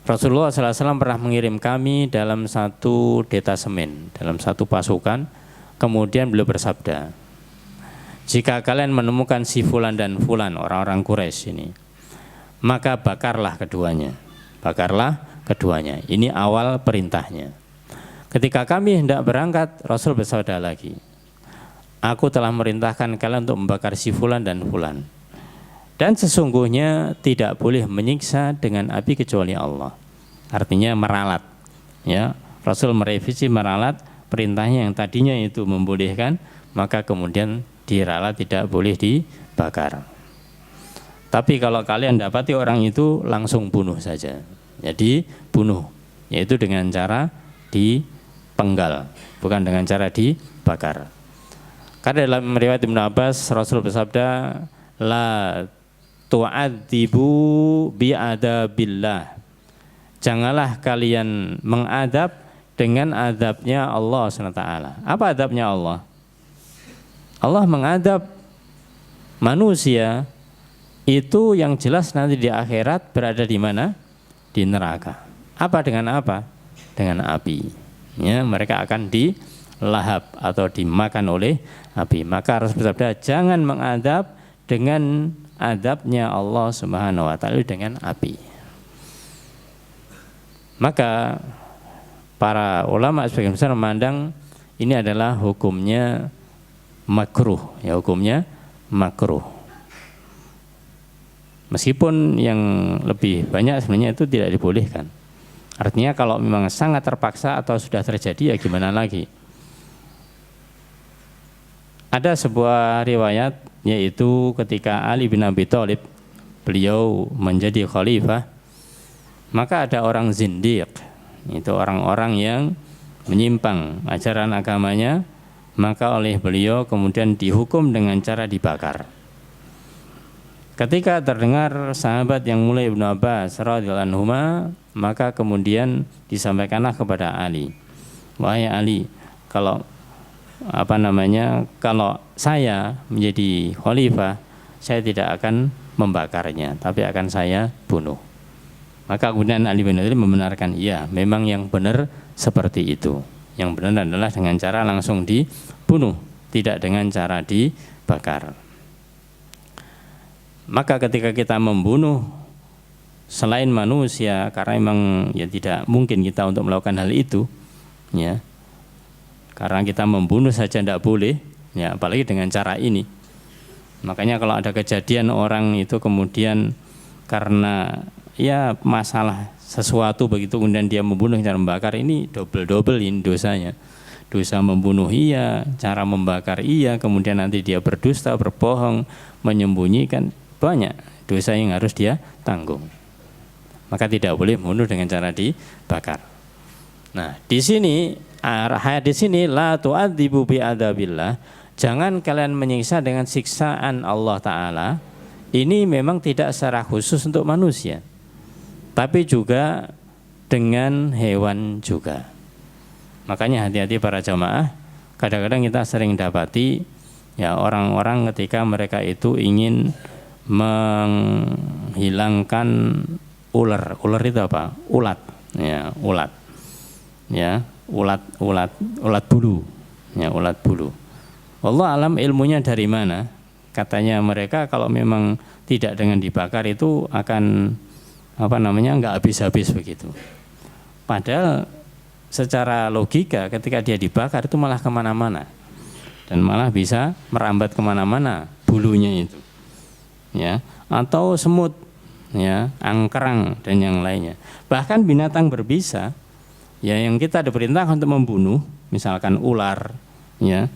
Rasulullah SAW pernah mengirim kami dalam satu detasemen, dalam satu pasukan. Kemudian beliau bersabda, jika kalian menemukan si fulan dan fulan, orang-orang Quraisy ini, maka bakarlah keduanya. Bakarlah keduanya. Ini awal perintahnya. Ketika kami hendak berangkat, Rasul bersabda lagi, aku telah merintahkan kalian untuk membakar si fulan dan fulan. Dan sesungguhnya tidak boleh menyiksa dengan api kecuali Allah. Artinya meralat. Ya, Rasul merevisi meralat, perintahnya yang tadinya itu membolehkan, maka kemudian diralat tidak boleh dibakar. Tapi kalau kalian dapati orang itu langsung bunuh saja. Jadi bunuh, yaitu dengan cara dipenggal, bukan dengan cara dibakar. Karena dalam riwayat Ibnu Abbas, Rasul bersabda, la tu'adzibu bi'adabillah. Janganlah kalian mengadab dengan adabnya Allah SWT. Apa adabnya Allah? Allah mengadab manusia itu yang jelas nanti di akhirat berada di mana? Di neraka. Apa dengan apa? Dengan api. Ya, mereka akan dilahap atau dimakan oleh api. Maka Rasul bersabda, jangan mengadab dengan adabnya Allah Subhanahu wa taala dengan api. Maka para ulama sebagian besar memandang ini adalah hukumnya makruh, ya, hukumnya makruh. Meskipun yang lebih banyak sebenarnya itu tidak dibolehkan. Artinya kalau memang sangat terpaksa atau sudah terjadi, ya gimana lagi. Ada sebuah riwayat, yaitu ketika Ali bin Abi Thalib beliau menjadi khalifah, maka ada orang zindiq, itu orang-orang yang menyimpang ajaran agamanya, maka oleh beliau kemudian dihukum dengan cara dibakar. Ketika terdengar sahabat yang mulai Ibnu Abbas radhiyallahu anhuma, maka kemudian disampaikanlah kepada Ali, wahai Ali, kalau kalau saya menjadi khalifah, saya tidak akan membakarnya, tapi akan saya bunuh. Maka kemudian Ali bin Abi Thalib membenarkan, iya, memang yang benar seperti itu. Yang benar adalah dengan cara langsung dibunuh, tidak dengan cara dibakar. Maka ketika kita membunuh selain manusia, karena memang ya tidak mungkin kita untuk melakukan hal itu, ya, karena kita membunuh saja tidak boleh, ya, apalagi dengan cara ini. Makanya kalau ada kejadian orang itu kemudian karena ya masalah sesuatu begitu kemudian dia membunuh cara membakar, ini double ini dosanya. Dosa membunuh iya, cara membakar iya, kemudian nanti dia berdusta, berbohong, menyembunyikan, banyak dosa yang harus dia tanggung. Maka tidak boleh membunuh dengan cara dibakar. Nah, di sini la tu'adzibu bi'adabillah, jangan kalian menyiksa dengan siksaan Allah Ta'ala. Ini memang tidak secara khusus untuk manusia, tapi juga dengan hewan juga. Makanya hati-hati para jamaah, kadang-kadang kita sering dapati ya orang-orang ketika mereka itu ingin menghilangkan ular itu apa? Ulat, ya, ulat. Ya, ulat bulu. Ya, ulat bulu. Wallahu alam ilmunya dari mana? Katanya mereka kalau memang tidak dengan dibakar itu akan enggak habis-habis begitu. Padahal secara logika ketika dia dibakar itu malah kemana-mana dan malah bisa merambat kemana-mana bulunya itu. ya, atau semut, ya, angkerang dan yang lainnya. Bahkan binatang berbisa, ya, yang kita diperintahkan untuk membunuh, misalkan ular, ya,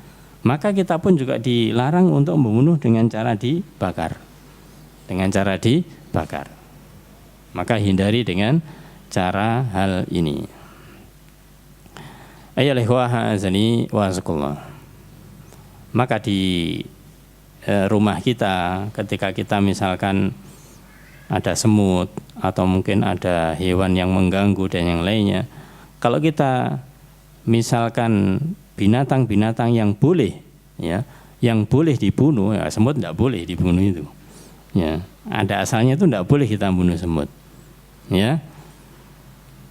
maka kita pun juga dilarang untuk membunuh dengan cara dibakar. Dengan cara dibakar. Maka hindari dengan cara hal ini. Ayyuhal ikhwah azani wa azakumullah. Maka di rumah kita ketika kita misalkan ada semut atau mungkin ada hewan yang mengganggu dan yang lainnya, kalau kita misalkan binatang-binatang yang boleh, ya, yang boleh dibunuh, ya, semut tidak boleh dibunuh itu, ya, ada asalnya itu tidak boleh kita bunuh semut, ya.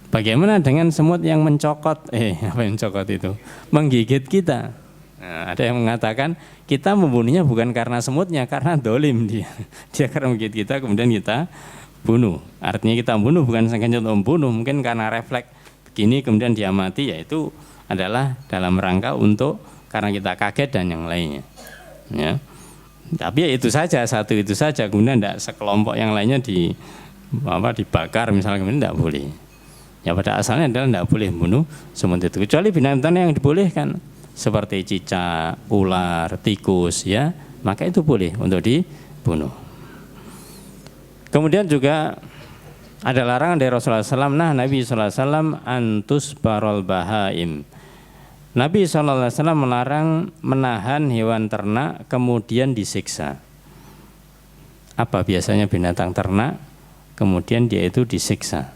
Bagaimana dengan semut yang mencokot, apa yang mencokot itu, menggigit kita? Nah, ada yang mengatakan kita membunuhnya bukan karena semutnya, karena dolim dia karena menggigit kita kemudian kita bunuh. Artinya kita bunuh bukan sengaja untuk membunuh, mungkin karena refleks begini kemudian dia mati, yaitu adalah dalam rangka untuk karena kita kaget dan yang lainnya, ya. Tapi ya itu saja, satu itu saja, kemudian tidak sekelompok yang lainnya dibakar misalnya, kemudian tidak boleh. Ya pada asalnya adalah tidak boleh membunuh semut itu, kecuali binatang yang dibolehkan seperti cicak, ular, tikus, ya, maka itu boleh untuk dibunuh. Kemudian juga ada larangan dari Rasulullah SAW, Nabi SAW antus barol bahaim. Nabi SAW melarang menahan hewan ternak kemudian disiksa. Apa biasanya binatang ternak kemudian dia itu disiksa?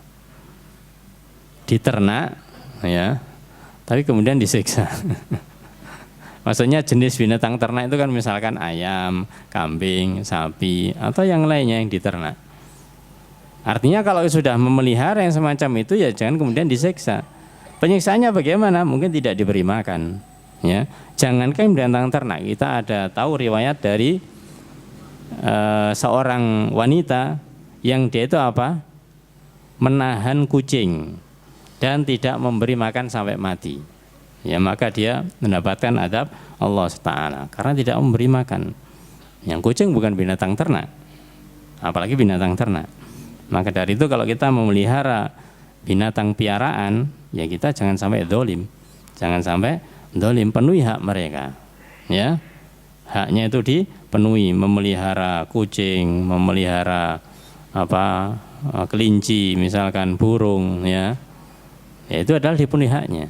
Diternak, ya, tapi kemudian disiksa. Maksudnya jenis binatang ternak itu kan misalkan ayam, kambing, sapi, atau yang lainnya yang diternak. Artinya kalau sudah memelihara yang semacam itu, ya jangan kemudian disiksa. Penyiksaannya bagaimana? Mungkin tidak diberi makan, ya. Jangankan binatang ternak, kita ada tahu riwayat dari seorang wanita yang dia itu apa? Menahan kucing dan tidak memberi makan sampai mati. Ya, maka dia mendapatkan adab Allah Ta'ala karena tidak memberi makan. Yang kucing bukan binatang ternak, apalagi binatang ternak. Maka dari itu kalau kita memelihara binatang piaraan, ya kita jangan sampai dolim, jangan sampai dolim, penuhi hak mereka, ya, haknya itu dipenuhi. Memelihara kucing, memelihara kelinci, misalkan burung, ya itu adalah dipenuhi haknya.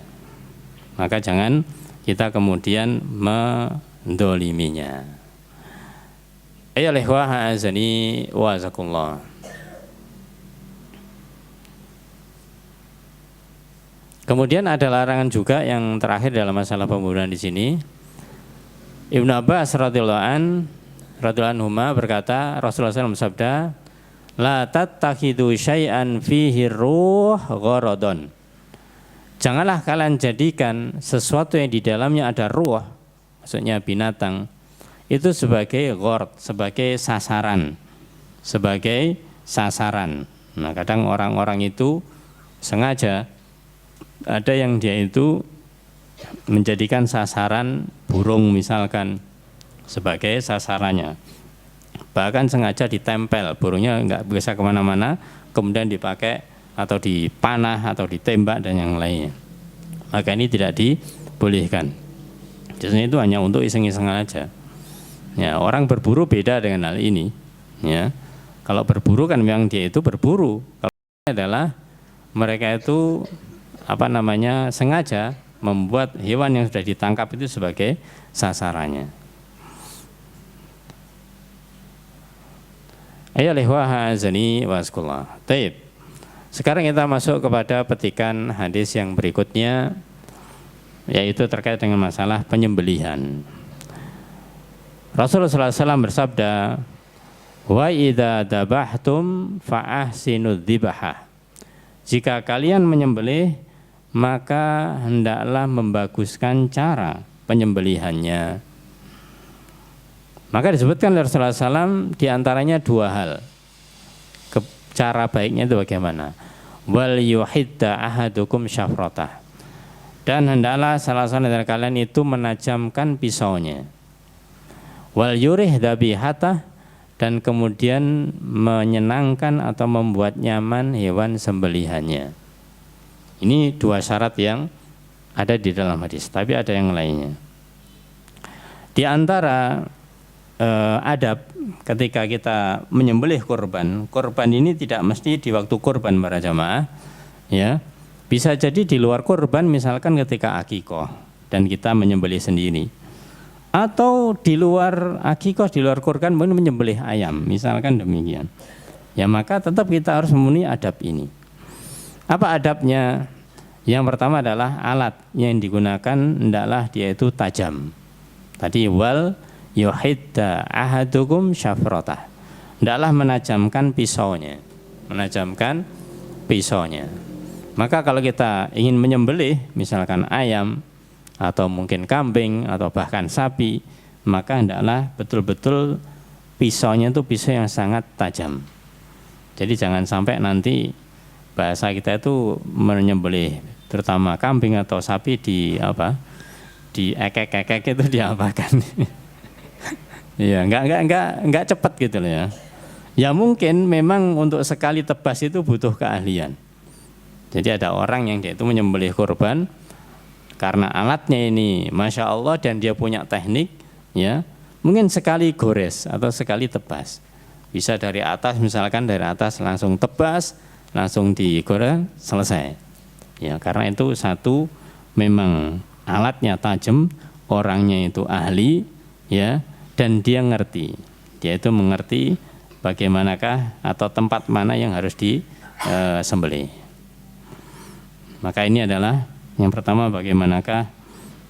Maka jangan kita kemudian mendoliminya. Ayyuhal ikhwah azani wa azakumullah. Kemudian ada larangan juga yang terakhir dalam masalah pembunuhan di sini. Ibnu Abbas radhiyallahu anhuma berkata, Rasulullah SAW bersabda, la tattakhidu syai'an fihi ruh gharadon. Janganlah kalian jadikan sesuatu yang di dalamnya ada ruh, maksudnya binatang, itu sebagai ghord, sebagai sasaran, Nah, kadang orang-orang itu sengaja ada yang dia itu menjadikan sasaran burung misalkan sebagai sasarannya, bahkan sengaja ditempel burungnya nggak bisa kemana-mana, kemudian dipakai atau dipanah atau ditembak dan yang lainnya. Maka ini tidak dibolehkan. Biasanya itu hanya untuk iseng-iseng aja. Ya, orang berburu beda dengan hal ini. Ya, kalau berburu kan memang dia itu berburu. Kalau ini adalah mereka itu sengaja membuat hewan yang sudah ditangkap itu sebagai sasarannya. Ayyuhal ikhwah azani wa azakumullah. Baik. Sekarang kita masuk kepada petikan hadis yang berikutnya, yaitu terkait dengan masalah penyembelihan. Rasulullah SAW bersabda, wa idza dabahtum fa ahsinud dzibahah. Jika kalian menyembelih, maka hendaklah membaguskan cara penyembelihannya. Maka disebutkan oleh Rasulullah SAW diantaranya dua hal. Cara baiknya itu bagaimana? Wal yuhidda ahadukum syafratah. Dan hendaklah salah seorang dari kalian itu menajamkan pisaunya. Wal yurih dhabihatah. dan kemudian menyenangkan atau membuat nyaman hewan sembelihannya. Ini dua syarat yang ada di dalam hadis, tapi ada yang lainnya. Di antara adab ketika kita menyembelih kurban ini tidak mesti di waktu kurban para jamaah, ya. Bisa jadi di luar kurban, misalkan ketika akikoh dan kita menyembelih sendiri, atau di luar akikoh, di luar kurban menyembelih ayam, misalkan demikian. Ya maka tetap kita harus memenuhi adab ini. Apa adabnya? Yang pertama adalah alat yang digunakan hendaklah dia itu tajam. Tadi wal yuhidda ahadukum syafrotah, hendaklah menajamkan pisaunya, Maka kalau kita ingin menyembelih misalkan ayam atau mungkin kambing atau bahkan sapi, maka hendaklah betul-betul pisaunya itu pisau yang sangat tajam. Jadi jangan sampai nanti bahasa kita itu menyembelih terutama kambing atau sapi di ekek-ekek itu diapakan. Ya, enggak cepat gitu loh ya. Ya mungkin memang untuk sekali tebas itu butuh keahlian. Jadi ada orang yang dia itu menyembelih kurban karena alatnya ini Masya Allah dan dia punya teknik, ya mungkin sekali gores atau sekali tebas. Bisa dari atas, misalkan dari atas langsung tebas, langsung digoreng, selesai. Ya karena itu satu memang alatnya tajam, orangnya itu ahli, ya. Dan dia ngerti, dia itu mengerti bagaimanakah atau tempat mana yang harus disembelih. Maka ini adalah yang pertama, bagaimanakah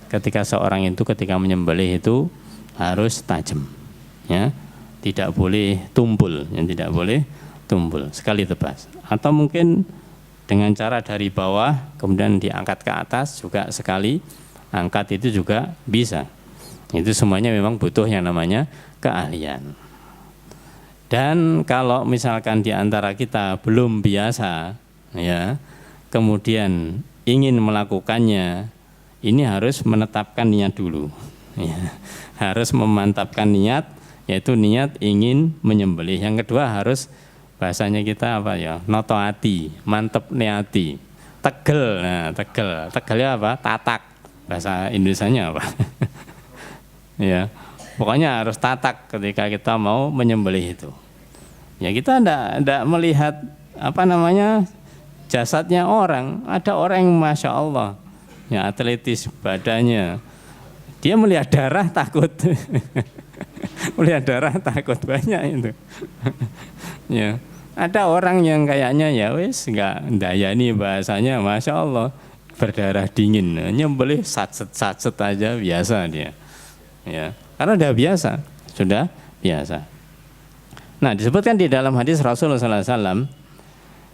ketika seorang itu ketika menyembelih itu harus tajam, ya, tidak boleh tumpul, sekali tebas. Atau mungkin dengan cara dari bawah kemudian diangkat ke atas juga sekali angkat itu juga bisa. Itu semuanya memang butuh yang namanya keahlian. Dan kalau misalkan di antara kita belum biasa, ya, kemudian ingin melakukannya, ini harus menetapkan niat dulu. Ya, harus memantapkan niat, yaitu niat ingin menyembelih. Yang kedua harus bahasanya kita apa ya? Noto hati, mantep niati, tegel. Nah, tegelnya apa? Tatak. Bahasa Indonesianya apa? Ya, pokoknya harus tatak ketika kita mau menyembelih itu. Ya kita enggak melihat jasadnya orang. Ada orang yang Masya Allah, ya atletis badannya, dia melihat darah takut. Melihat darah takut, banyak itu. Ya, ada orang yang kayaknya ya wis enggak ndayani bahasanya Masya Allah, berdarah dingin, nyembelih satset aja biasa dia. Ya, karena sudah biasa. Nah, disebutkan di dalam hadis Rasulullah SAW,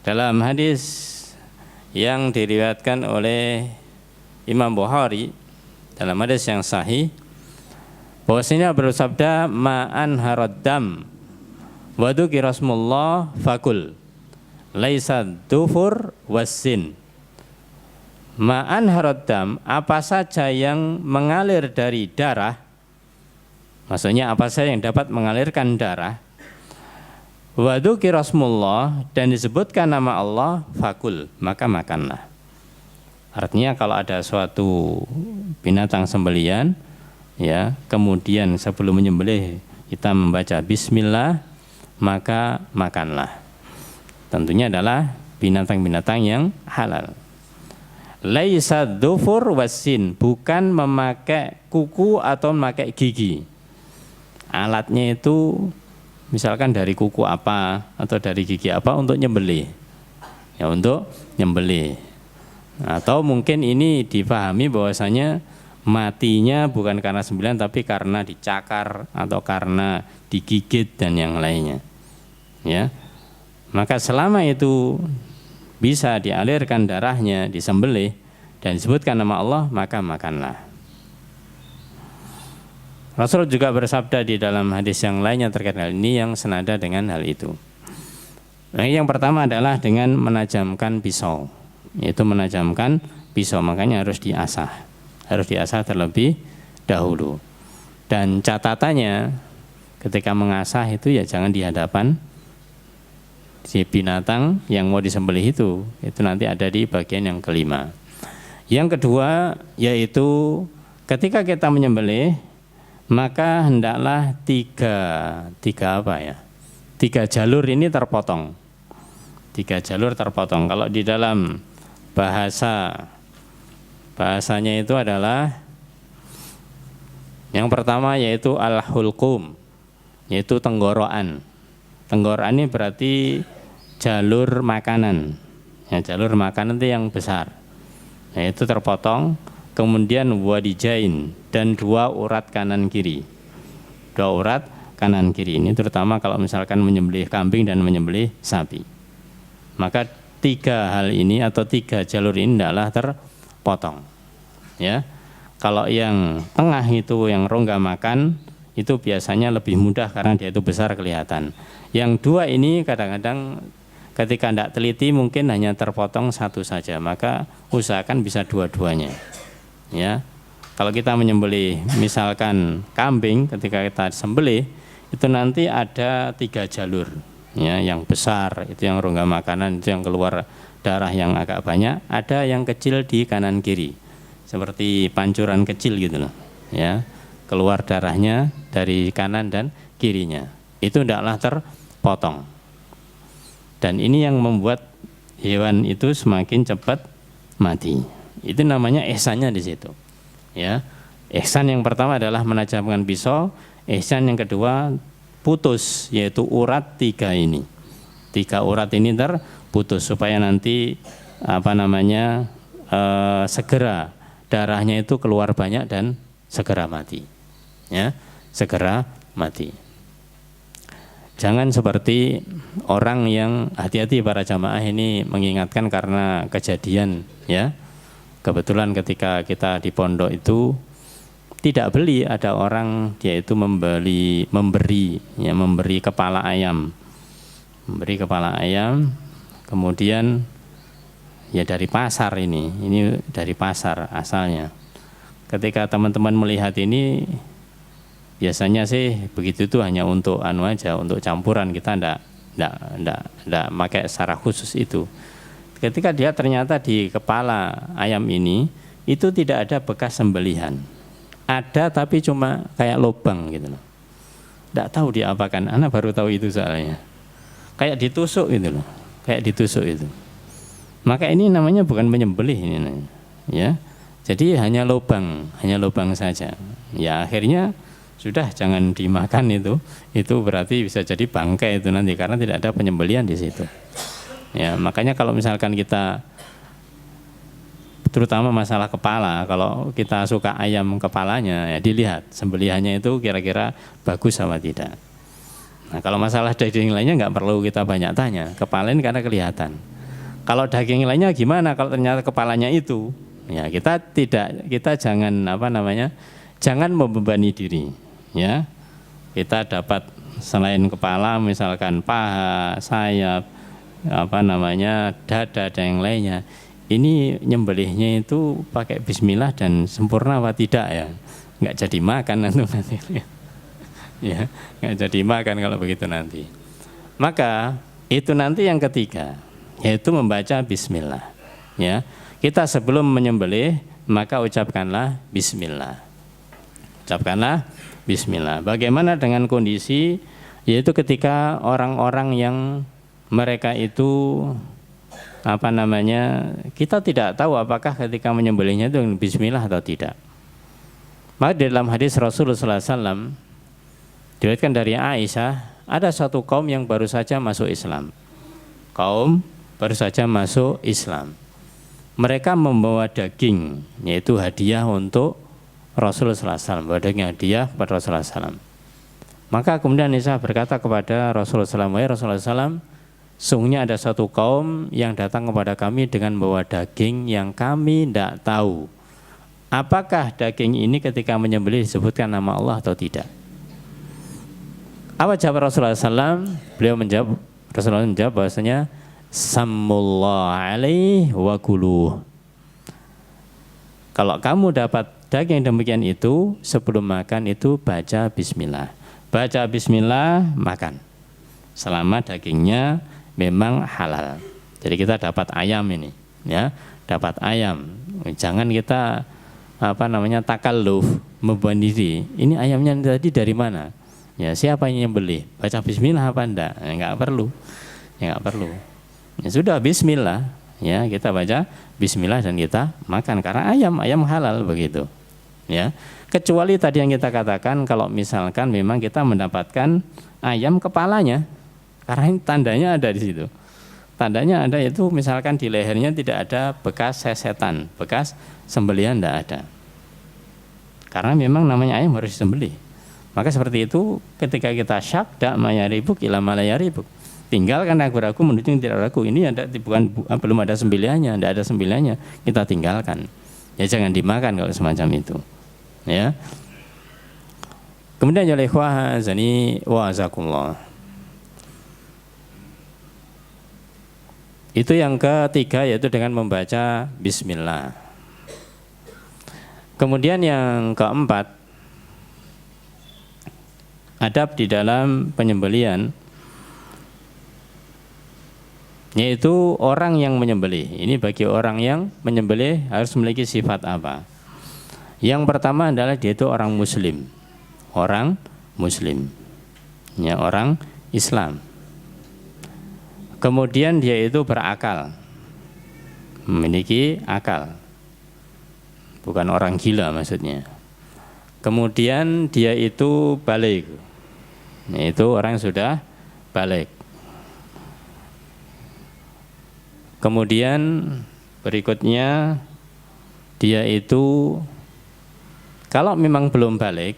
dalam hadis yang diriwayatkan oleh Imam Bukhari, dalam hadis yang sahih, bahwasanya bersabda ma'an haraddam wa dzukira rasmullah fakul laisa dufur wassin. Ma'an haraddam, apa saja yang mengalir dari darah, maksudnya apa saja yang dapat mengalirkan darah, wa dzukira rasmullah, dan disebutkan nama Allah, fakul, maka makanlah. Artinya kalau ada suatu binatang sembelian, ya, kemudian sebelum menyembelih kita membaca bismillah, maka makanlah. Tentunya adalah binatang-binatang yang halal. Laisa dzufur wassin, bukan memakai kuku atau memakai gigi. Alatnya itu misalkan dari kuku apa atau dari gigi apa untuk nyembelih. Ya, untuk nyembelih. Atau mungkin ini dipahami bahwasanya matinya bukan karena sembelihan tapi karena dicakar atau karena digigit dan yang lainnya. Ya. Maka selama itu bisa dialirkan darahnya, disembelih dan disebutkan nama Allah, maka makanlah. Rasul juga bersabda di dalam hadis yang lainnya terkait hal ini yang senada dengan hal itu. Nah, yang pertama adalah dengan menajamkan pisau, yaitu menajamkan pisau, makanya harus diasah terlebih dahulu. Dan catatannya Ketika mengasah itu ya jangan di hadapan si binatang yang mau disembelih itu nanti ada di bagian yang kelima. Yang kedua yaitu ketika kita menyembelih maka hendaklah tiga jalur ini terpotong. 3 jalur terpotong. Kalau di dalam bahasanya itu adalah yang pertama yaitu al-hulqum, yaitu tenggorokan. Tenggorokan ini berarti jalur makanan. Ya, jalur makanan itu yang besar. Nah, itu terpotong. Kemudian wadijain dan 2 urat kanan kiri. 2 urat kanan kiri ini terutama kalau misalkan menyembelih kambing dan menyembelih sapi. Maka 3 hal ini atau 3 jalur ini hendaklah terpotong. Ya. Kalau yang tengah itu yang rongga makan itu biasanya lebih mudah karena dia itu besar kelihatan. Yang 2 ini kadang-kadang ketika tidak teliti mungkin hanya terpotong 1 saja, maka usahakan bisa 2-duanya. Ya, kalau kita menyembelih misalkan kambing, ketika kita sembelih itu nanti ada 3 jalur. Ya, yang besar itu yang rongga makanan, itu yang keluar darah yang agak banyak. Ada yang kecil di kanan kiri, seperti pancuran kecil gitu loh. Ya, keluar darahnya dari kanan dan kirinya. Itu tidaklah terpotong. Dan ini yang membuat hewan itu semakin cepat mati. Itu namanya ihsannya di situ. Ya, ihsan yang pertama adalah menajamkan pisau. Ihsan yang kedua putus, yaitu urat 3 ini. 3 urat ini terputus supaya nanti segera darahnya itu keluar banyak dan segera mati. Ya, segera mati. Jangan seperti orang yang hati-hati para jamaah ini mengingatkan karena kejadian ya. Kebetulan ketika kita di pondok itu tidak beli, ada orang dia itu memberi kepala ayam. Memberi kepala ayam kemudian ya dari pasar ini dari pasar asalnya. Ketika teman-teman melihat ini biasanya sih begitu itu hanya untuk aja, untuk campuran, kita enggak pakai secara khusus itu. Ketika dia ternyata di kepala ayam ini itu tidak ada bekas sembelihan. Ada tapi cuma kayak lubang gitu loh. Enggak tahu diapakan, anak baru tahu itu soalnya. Kayak ditusuk gitu loh. Kayak ditusuk itu. Maka ini namanya bukan menyembelih ini namanya. Ya. Jadi hanya lubang saja. Ya akhirnya sudah jangan dimakan itu berarti bisa jadi bangkai itu nanti karena tidak ada penyembelihan di situ. Ya, makanya kalau misalkan kita terutama masalah kepala, kalau kita suka ayam kepalanya ya dilihat sembelihannya itu kira-kira bagus sama tidak. Nah, kalau masalah daging lainnya nggak perlu kita banyak tanya, kepala ini karena kelihatan. Kalau daging lainnya gimana kalau ternyata kepalanya itu? Ya, kita jangan jangan membebani diri. Ya, kita dapat selain kepala misalkan paha, sayap, dada dan yang lainnya. Ini nyembelihnya itu pakai bismillah dan sempurna apa tidak ya? Nggak jadi makan nanti. Ya, nggak jadi makan kalau begitu nanti. Maka itu nanti yang ketiga, yaitu membaca bismillah. Ya, kita sebelum menyembelih maka ucapkanlah bismillah. Ucapkanlah bismillah. Bagaimana dengan kondisi yaitu ketika orang-orang yang mereka itu kita tidak tahu apakah ketika menyembelihnya itu bismillah atau tidak. Maka dalam hadis Rasulullah SAW diriwayatkan dari Aisyah, ada satu kaum yang baru saja masuk Islam. Kaum baru saja masuk Islam. Mereka membawa daging, yaitu hadiah untuk Rasulullah SAW, membawa daging hadiah kepada Rasulullah SAW. Maka kemudian Aisyah berkata kepada Rasulullah SAW, "Wahai Rasulullah SAW, sungguhnya ada satu kaum yang datang kepada kami dengan membawa daging yang kami tidak tahu apakah daging ini ketika menyembelih disebutkan nama Allah atau tidak." Apa jawab Rasulullah SAW? Rasulullah menjawab bahwasanya sammullah alaihi wa kuluh. Kalau kamu dapat daging demikian itu, sebelum makan itu baca bismillah. baca bismillah, makan. Selama dagingnya memang halal. Jadi kita dapat ayam ini, ya, dapat ayam. Jangan kita takalluf, membuat diri. Ini ayamnya tadi dari mana? Ya, siapa yang beli? Baca bismillah apa enggak? Ya, enggak perlu. Ya, enggak perlu. Ya sudah bismillah, ya, kita baca bismillah dan kita makan karena ayam halal begitu. Ya. Kecuali tadi yang kita katakan kalau misalkan memang kita mendapatkan ayam kepalanya. Karena ini tandanya ada di situ. Tandanya ada itu misalkan di lehernya tidak ada bekas sesetan, bekas sembelihan tidak ada. Karena memang namanya ayam harus disembelih. Maka seperti itu ketika kita syak dak mayaribuk ila malayaribuk. Tinggalkan ragu-ragu menuju yang tidak ragu. Ini ada belum ada sembelihannya, tidak ada sembelihannya, kita tinggalkan. Ya jangan dimakan kalau semacam itu. Ya. Kemudian ya ikhwah azani wa azakumullah. Itu yang ketiga yaitu dengan membaca bismillah. Kemudian yang keempat, adab di dalam penyembelihan, yaitu orang yang menyembelih. Ini bagi orang yang menyembelih harus memiliki sifat apa? Yang pertama adalah dia itu orang muslim. Orang muslim. Ya, orang Islam. Kemudian dia itu berakal, memiliki akal, bukan orang gila maksudnya. Kemudian dia itu baligh, yaitu orang yang sudah baligh. Kemudian berikutnya dia itu kalau memang belum baligh,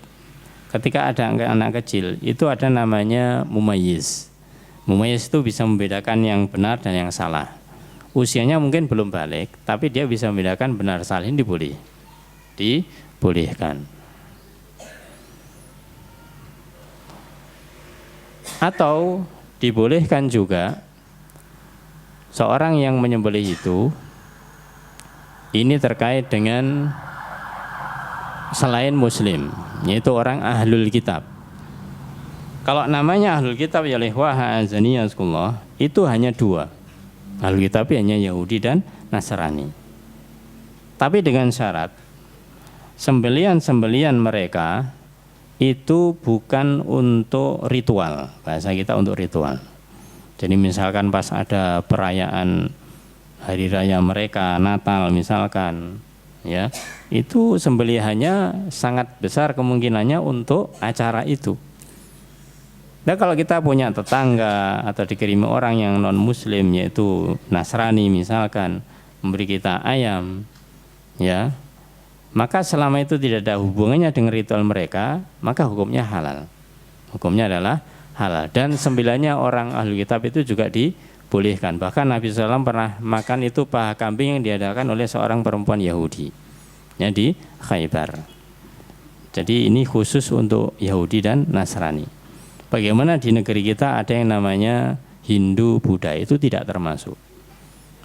ketika ada anak kecil itu ada namanya mumayyiz. Mumayyiz itu bisa membedakan yang benar dan yang salah. Usianya mungkin belum balik, tapi dia bisa membedakan benar salah, ini dibolehkan. Atau dibolehkan juga seorang yang menyembelih itu ini terkait dengan selain muslim, yaitu orang ahlul kitab. Kalau namanya ahlul kitab ya lihwaha azaniyaskullah, itu hanya dua. Ahlul kitab hanya Yahudi dan Nasrani. Tapi dengan syarat sembelian-sembelian mereka itu bukan untuk ritual. Bahasa kita untuk ritual. Jadi misalkan pas ada perayaan hari raya mereka, Natal misalkan, ya, itu sembelihannya sangat besar kemungkinannya untuk acara itu. Nah kalau kita punya tetangga atau dikirimi orang yang non muslim yaitu Nasrani misalkan memberi kita ayam, ya, maka selama itu tidak ada hubungannya dengan ritual mereka, maka hukumnya halal. Hukumnya adalah halal. Dan sembilannya orang ahli kitab itu juga dibolehkan. Bahkan Nabi SAW pernah makan itu paha kambing yang diadakan oleh seorang perempuan Yahudi, ya, di Khaybar. Jadi ini khusus untuk Yahudi dan Nasrani. Bagaimana di negeri kita ada yang namanya Hindu, Buddha, itu tidak termasuk.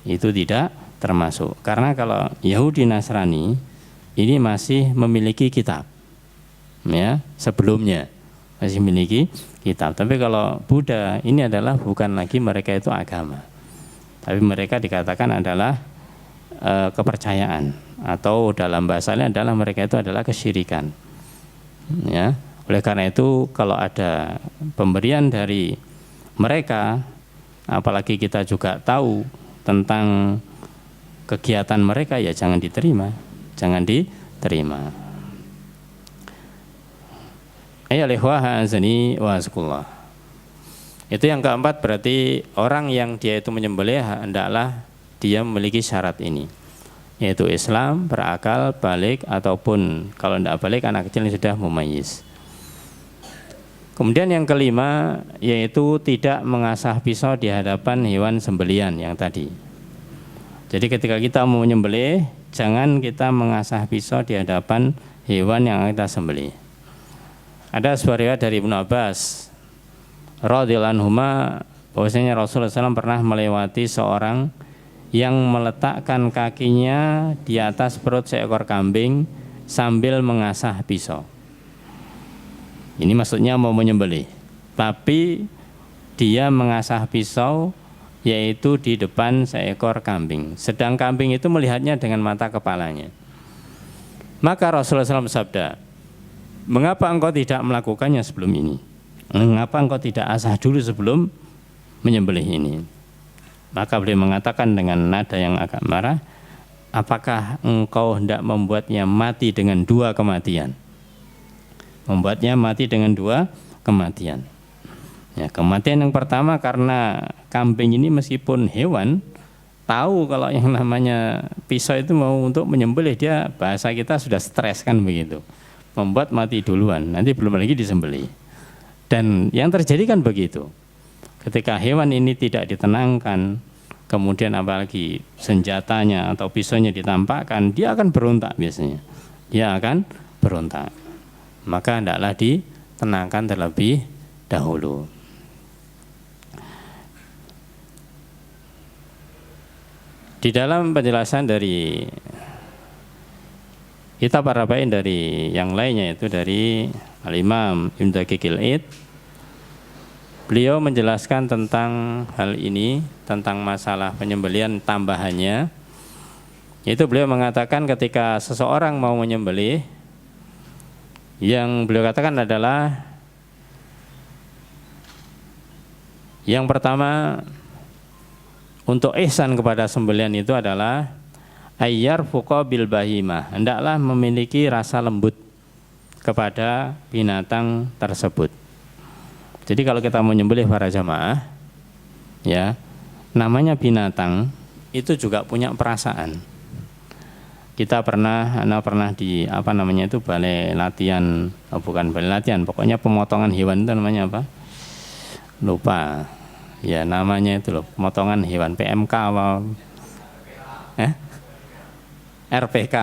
Itu tidak termasuk. Karena kalau Yahudi Nasrani ini masih memiliki kitab. Ya, sebelumnya masih memiliki kitab. Tapi kalau Buddha ini adalah bukan lagi mereka itu agama. Tapi mereka dikatakan adalah kepercayaan, atau dalam bahasanya adalah mereka itu adalah kesyirikan. Ya. Oleh karena itu kalau ada pemberian dari mereka, apalagi kita juga tahu tentang kegiatan mereka, ya jangan diterima. Jangan diterima. Ayo lihwaha azani wa azkullah. Itu yang keempat, berarti orang yang dia itu menyembelih hendaklah dia memiliki syarat ini, yaitu Islam, berakal, balik, ataupun kalau tidak balik anak kecil yang sudah mumayyiz. Kemudian yang kelima yaitu tidak mengasah pisau di hadapan hewan sembelian yang tadi. Jadi ketika kita mau menyembelih, jangan kita mengasah pisau di hadapan hewan yang kita sembelih. Ada sebuah riwayat dari Ibnu Abbas radhiyallahu anhuma bahwasanya Rasulullah SAW pernah melewati seorang yang meletakkan kakinya di atas perut seekor kambing sambil mengasah pisau. Ini maksudnya mau menyembelih, tapi dia mengasah pisau yaitu di depan seekor kambing. Sedang kambing itu melihatnya dengan mata kepalanya. Maka Rasulullah SAW bersabda, mengapa engkau tidak melakukannya sebelum ini? Mengapa engkau tidak asah dulu sebelum menyembelih ini? Maka beliau mengatakan dengan nada yang agak marah, apakah engkau hendak membuatnya mati dengan dua kematian? Membuatnya mati dengan dua kematian. Ya, kematian yang pertama karena kambing ini meskipun hewan, tahu kalau yang namanya pisau itu mau untuk menyembelih, dia bahasa kita sudah stres kan begitu. Membuat mati duluan, nanti belum lagi disembelih. Dan yang terjadi kan begitu. Ketika hewan ini tidak ditenangkan, kemudian apalagi senjatanya atau pisaunya ditampakkan, dia akan berontak biasanya. Dia akan berontak. Maka hendaklah ditenangkan terlebih dahulu. Di dalam penjelasan dari kitab Ar-Arba'in dari yang lainnya, itu dari Al-Imam Ibnu Daqiqil Id, beliau menjelaskan tentang hal ini, tentang masalah penyembelihan tambahannya. Yaitu beliau mengatakan ketika seseorang mau menyembelih, yang beliau katakan adalah yang pertama, untuk ihsan kepada sembelihan itu adalah ayyar fuqa bil bahimah, hendaklah memiliki rasa lembut kepada binatang tersebut. Jadi kalau kita mau menyembelih para jamaah, ya, namanya binatang itu juga punya perasaan. Kita pernah di balai latihan, bukan balai latihan, pokoknya pemotongan hewan itu namanya apa? Lupa. Ya namanya itu loh, pemotongan hewan, PMK apa? RPH.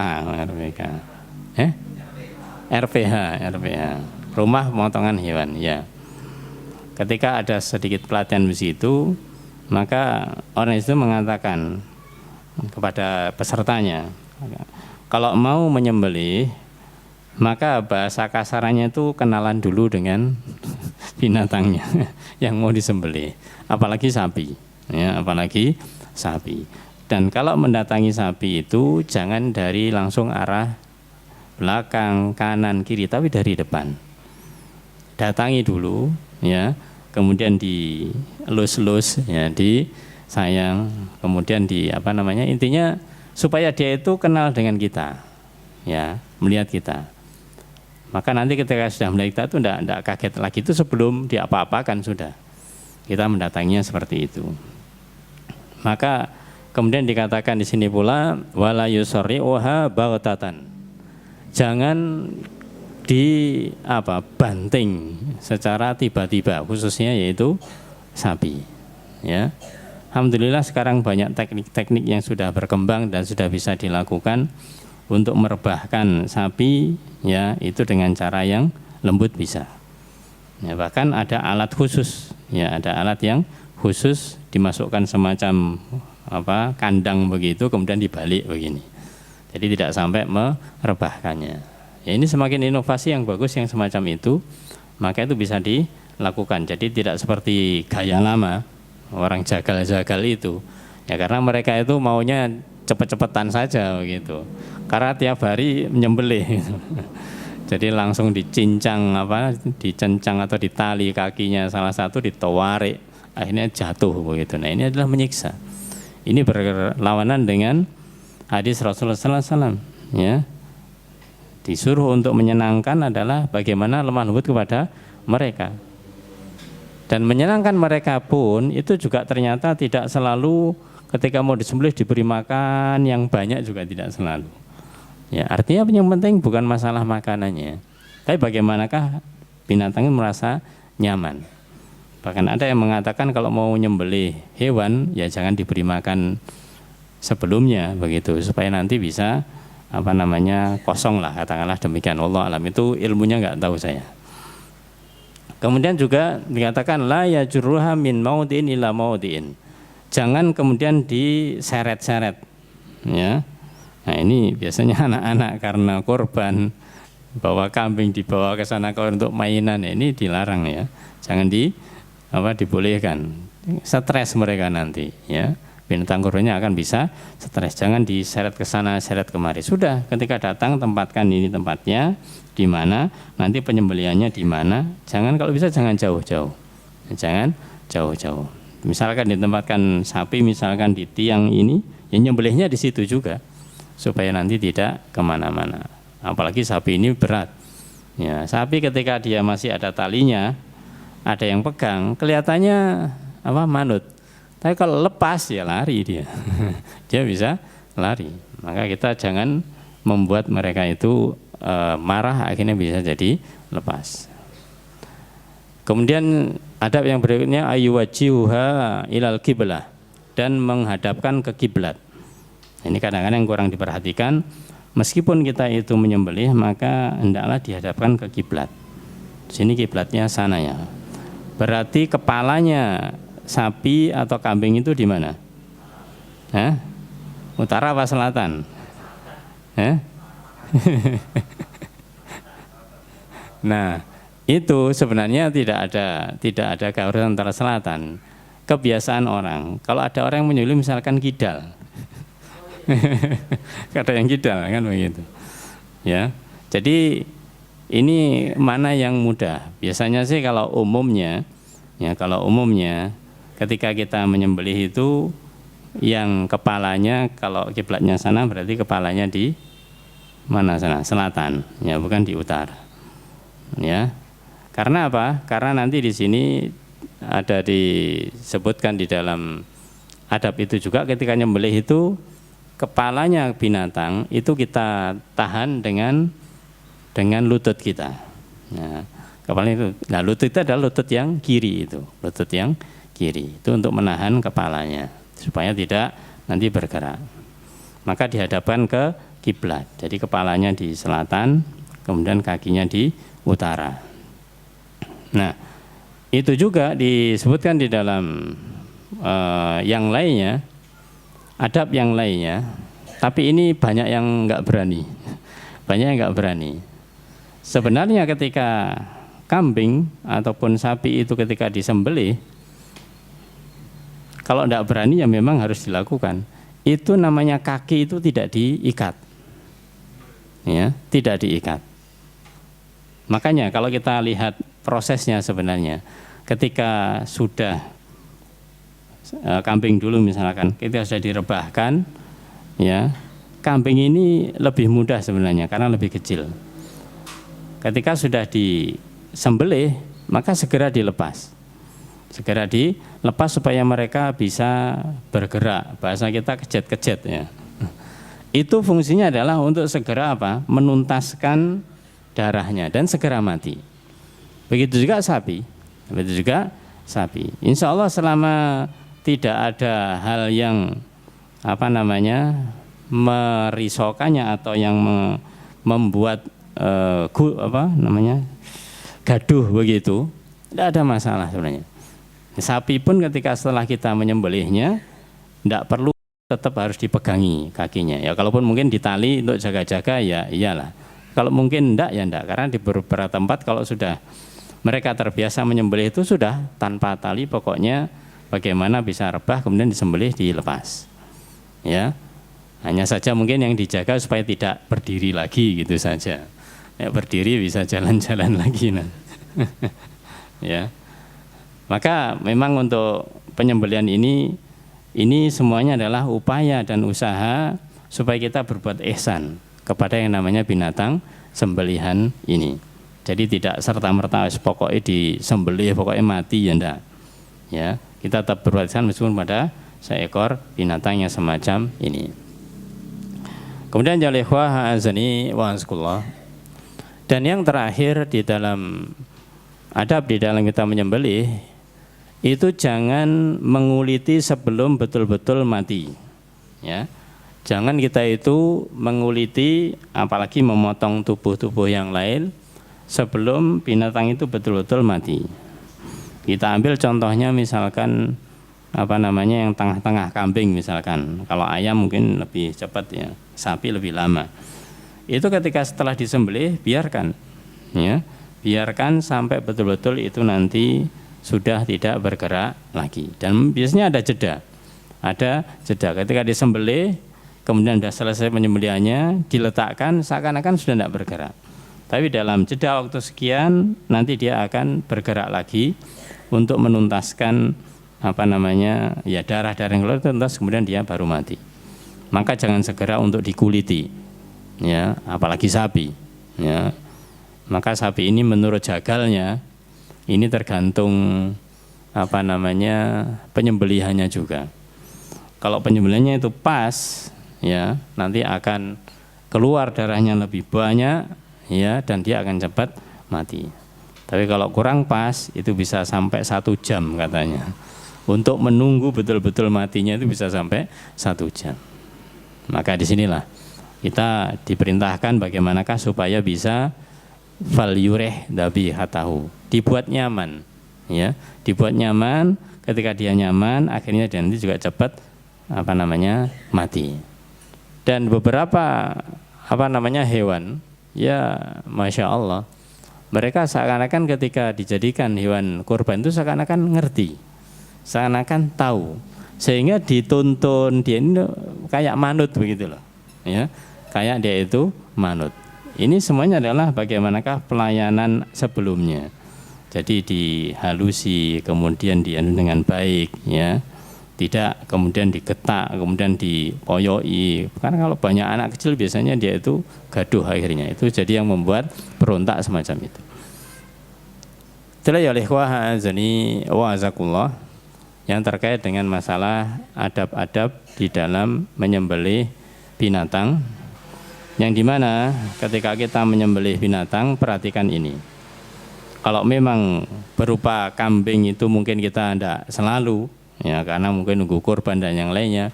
RPH. Rumah pemotongan hewan, ya. Ketika ada sedikit pelatihan di situ, maka orang itu mengatakan kepada pesertanya, kalau mau menyembelih, maka bahasa kasarannya itu kenalan dulu dengan binatangnya yang mau disembelih, apalagi sapi, ya, apalagi sapi. Dan kalau mendatangi sapi itu jangan dari langsung arah belakang, kanan, kiri, tapi dari depan. Datangi dulu, ya, kemudian dielus-elus, ya, disayang, kemudian intinya supaya dia itu kenal dengan kita, ya, melihat kita. Maka nanti ketika sudah melihat kita itu tidak kaget lagi, itu sebelum diapa-apakan sudah kita mendatanginya seperti itu. Maka kemudian dikatakan di sini pula wala yusarri'uha baghtatan. Jangan banting secara tiba-tiba, khususnya yaitu sapi, ya. Alhamdulillah sekarang banyak teknik-teknik yang sudah berkembang dan sudah bisa dilakukan untuk merebahkan sapi, ya, itu dengan cara yang lembut bisa. Ya, bahkan ada alat khusus, ya, ada alat yang khusus dimasukkan semacam kandang begitu, kemudian dibalik begini. Jadi tidak sampai merebahkannya. Ya, ini semakin inovasi yang bagus yang semacam itu, maka itu bisa dilakukan. Jadi tidak seperti gaya lama orang jagal-jagal itu. Ya karena mereka itu maunya cepet-cepetan saja begitu. Karena tiap hari menyembelih gitu. Jadi langsung dicincang atau ditali kakinya salah satu, ditawarik, akhirnya jatuh begitu. Nah, ini adalah menyiksa. Ini berlawanan dengan hadis Rasulullah SAW, ya. Disuruh untuk menyenangkan adalah bagaimana lemah lembut kepada mereka. Dan menyenangkan mereka pun itu juga ternyata tidak selalu ketika mau disembelih diberi makan yang banyak, juga tidak selalu. Ya, artinya yang penting bukan masalah makanannya, tapi bagaimanakah binatang merasa nyaman. Bahkan ada yang mengatakan kalau mau nyembelih hewan ya jangan diberi makan sebelumnya begitu, supaya nanti bisa kosong lah, katakanlah demikian. Wallahu alam, itu ilmunya nggak tahu saya. Kemudian juga dikatakan la yajruha min maudin ila maudin. Jangan kemudian diseret-seret, ya. Nah, ini biasanya anak-anak karena korban bawa kambing dibawa ke sana untuk mainan, ini dilarang ya. Jangan dibolehkan. Stres mereka nanti ya. Binatang kurbannya akan bisa stres. Jangan diseret ke sana, seret kemari. Sudah, ketika datang tempatkan ini tempatnya di mana, nanti penyembelihannya di mana. Jangan, kalau bisa jangan jauh-jauh. Jangan jauh-jauh. Misalkan ditempatkan sapi misalkan di tiang ini, ya nyembelihnya di situ juga supaya nanti tidak kemana-mana. Apalagi sapi ini berat. Ya, sapi ketika dia masih ada talinya, ada yang pegang, kelihatannya manut. Tapi kalau lepas ya lari dia. Dia bisa lari. Maka kita jangan membuat mereka itu marah, akhirnya bisa jadi lepas. Kemudian adab yang berikutnya ayyuwajjihuha ilal qiblah, dan menghadapkan ke kiblat. Ini kadang-kadang kurang diperhatikan. Meskipun kita itu menyembelih, maka hendaklah dihadapkan ke kiblat. Sini kiblatnya sana ya. Berarti kepalanya sapi atau kambing itu di mana? Utara apa selatan? Nah, itu sebenarnya tidak ada keharusan antara selatan. Kebiasaan orang. Kalau ada orang yang menyembelih misalkan kidal. Ada yang kidal kan begitu. Ya. Jadi ini mana yang mudah? Biasanya sih kalau umumnya ketika kita menyembelih itu yang kepalanya, kalau kiblatnya sana berarti kepalanya di mana sana? Selatan, ya, bukan di utara. Ya. Karena apa? Karena nanti di sini ada disebutkan di dalam adab itu juga, ketika nyembelih itu kepalanya binatang itu kita tahan dengan lutut kita. Nah, kepala itu, nah lutut itu adalah lutut yang kiri itu, lutut yang kiri itu untuk menahan kepalanya supaya tidak nanti bergerak. Maka dihadapkan ke kiblat. Jadi kepalanya di selatan, kemudian kakinya di utara. Nah, itu juga disebutkan di dalam yang lainnya, adab yang lainnya. Tapi ini banyak yang nggak berani, Sebenarnya ketika kambing ataupun sapi itu ketika disembelih, kalau tidak berani ya memang harus dilakukan. Itu namanya kaki itu tidak diikat, ya, tidak diikat. Makanya kalau kita lihat prosesnya sebenarnya, ketika sudah kambing dulu misalkan, kita sudah direbahkan, ya, kambing ini lebih mudah sebenarnya karena lebih kecil. Ketika sudah disembelih, maka segera dilepas supaya mereka bisa bergerak. Bahasa kita kejet-kejet ya. Itu fungsinya adalah untuk segera menuntaskan darahnya dan segera mati. Begitu juga sapi. Insya Allah selama tidak ada hal yang merisaukannya atau yang membuat gaduh begitu, tidak ada masalah sebenarnya. Sapi pun ketika setelah kita menyembelihnya, tidak perlu tetap harus dipegangi kakinya. Ya kalaupun mungkin ditali untuk jaga-jaga ya iyalah. Kalau mungkin enggak ya enggak, karena di beberapa tempat kalau sudah mereka terbiasa menyembelih itu sudah tanpa tali, pokoknya bagaimana bisa rebah kemudian disembelih dilepas. Ya. Hanya saja mungkin yang dijaga supaya tidak berdiri lagi gitu saja. Ya, berdiri bisa jalan-jalan lagi ya. Maka memang untuk penyembelihan ini semuanya adalah upaya dan usaha supaya kita berbuat ihsan kepada yang namanya binatang sembelihan ini. Jadi tidak serta-merta pokoknya disembelih pokoknya mati ya enggak. Ya, kita tetap berbuat ihsan meskipun pada seekor binatang yang semacam ini. Kemudian ya ikhwah azani wa azkullah. Dan yang terakhir di dalam adab di dalam kita menyembelih itu jangan menguliti sebelum betul-betul mati. Ya. Jangan kita itu menguliti apalagi memotong tubuh-tubuh yang lain sebelum binatang itu betul-betul mati. Kita ambil contohnya misalkan yang tengah-tengah kambing misalkan. Kalau ayam mungkin lebih cepat ya, sapi lebih lama. itu ketika setelah disembelih biarkan, ya, biarkan sampai betul-betul itu nanti sudah tidak bergerak lagi. Dan biasanya ada jeda ketika disembelih, kemudian sudah selesai penyembelihannya, diletakkan seakan-akan sudah tidak bergerak. Tapi dalam jeda waktu sekian nanti dia akan bergerak lagi untuk menuntaskan darah-darah yang keluar, tuntas, kemudian dia baru mati. Maka jangan segera untuk dikuliti, ya, apalagi sapi, ya. Maka sapi ini menurut jagalnya ini tergantung penyembelihannya juga. Kalau penyembelihannya itu pas, ya, nanti akan keluar darahnya lebih banyak, ya, dan dia akan cepat mati. Tapi kalau kurang pas itu bisa sampai 1 jam katanya. Untuk menunggu betul-betul matinya itu bisa sampai 1 jam. Maka disinilah kita diperintahkan bagaimanakah supaya bisa falyureh dabihatahu, dibuat nyaman, ya, dibuat nyaman. Ketika dia nyaman, akhirnya dia nanti juga cepat mati. Dan beberapa hewan, ya, masya Allah, mereka seakan-akan ketika dijadikan hewan kurban itu seakan-akan ngerti, seakan-akan tahu, sehingga dituntun dia ini kayak manut begitu loh, ya, kayak dia itu manut. Ini semuanya adalah bagaimanakah pelayanan sebelumnya. Jadi dihalusi, kemudian dianu dengan baik, ya, tidak kemudian digetak, kemudian dipoyoi. Karena kalau banyak anak kecil biasanya dia itu gaduh akhirnya. Itu jadi yang membuat berontak semacam itu. Itulah ya ikhwah azani wa azakullah yang terkait dengan masalah adab-adab di dalam menyembelih binatang. Yang dimana ketika kita menyembelih binatang, perhatikan ini. Kalau memang berupa kambing itu mungkin kita tidak selalu, ya, karena mungkin nunggu kurban dan yang lainnya.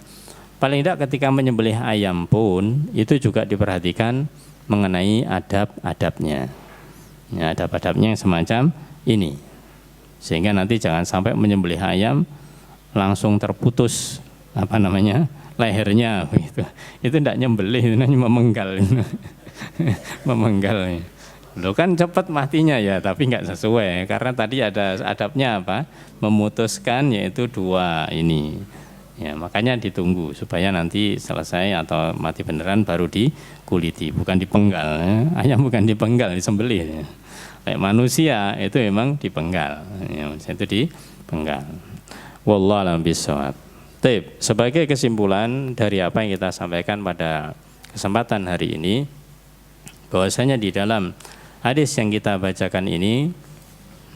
Paling tidak ketika menyembelih ayam pun itu juga diperhatikan mengenai adab-adabnya, ya, adab-adabnya yang semacam ini, sehingga nanti jangan sampai menyembelih ayam langsung terputus lehernya begitu. Itu tidak nyembelih, itu hanya memenggal. Memenggal. Lo kan cepat matinya, ya, tapi nggak sesuai karena tadi ada adabnya memutuskan, yaitu 2 ini, ya, makanya ditunggu supaya nanti selesai atau mati beneran baru dikuliti, bukan dipenggal, ya. Ayam bukan dipenggal, disembelih, ya. Kayak manusia itu memang dipenggal, ya, itu dipenggal. Wallahu a'lam bishawab. Sebagai kesimpulan dari apa yang kita sampaikan pada kesempatan hari ini, bahwasanya di dalam hadis yang kita bacakan ini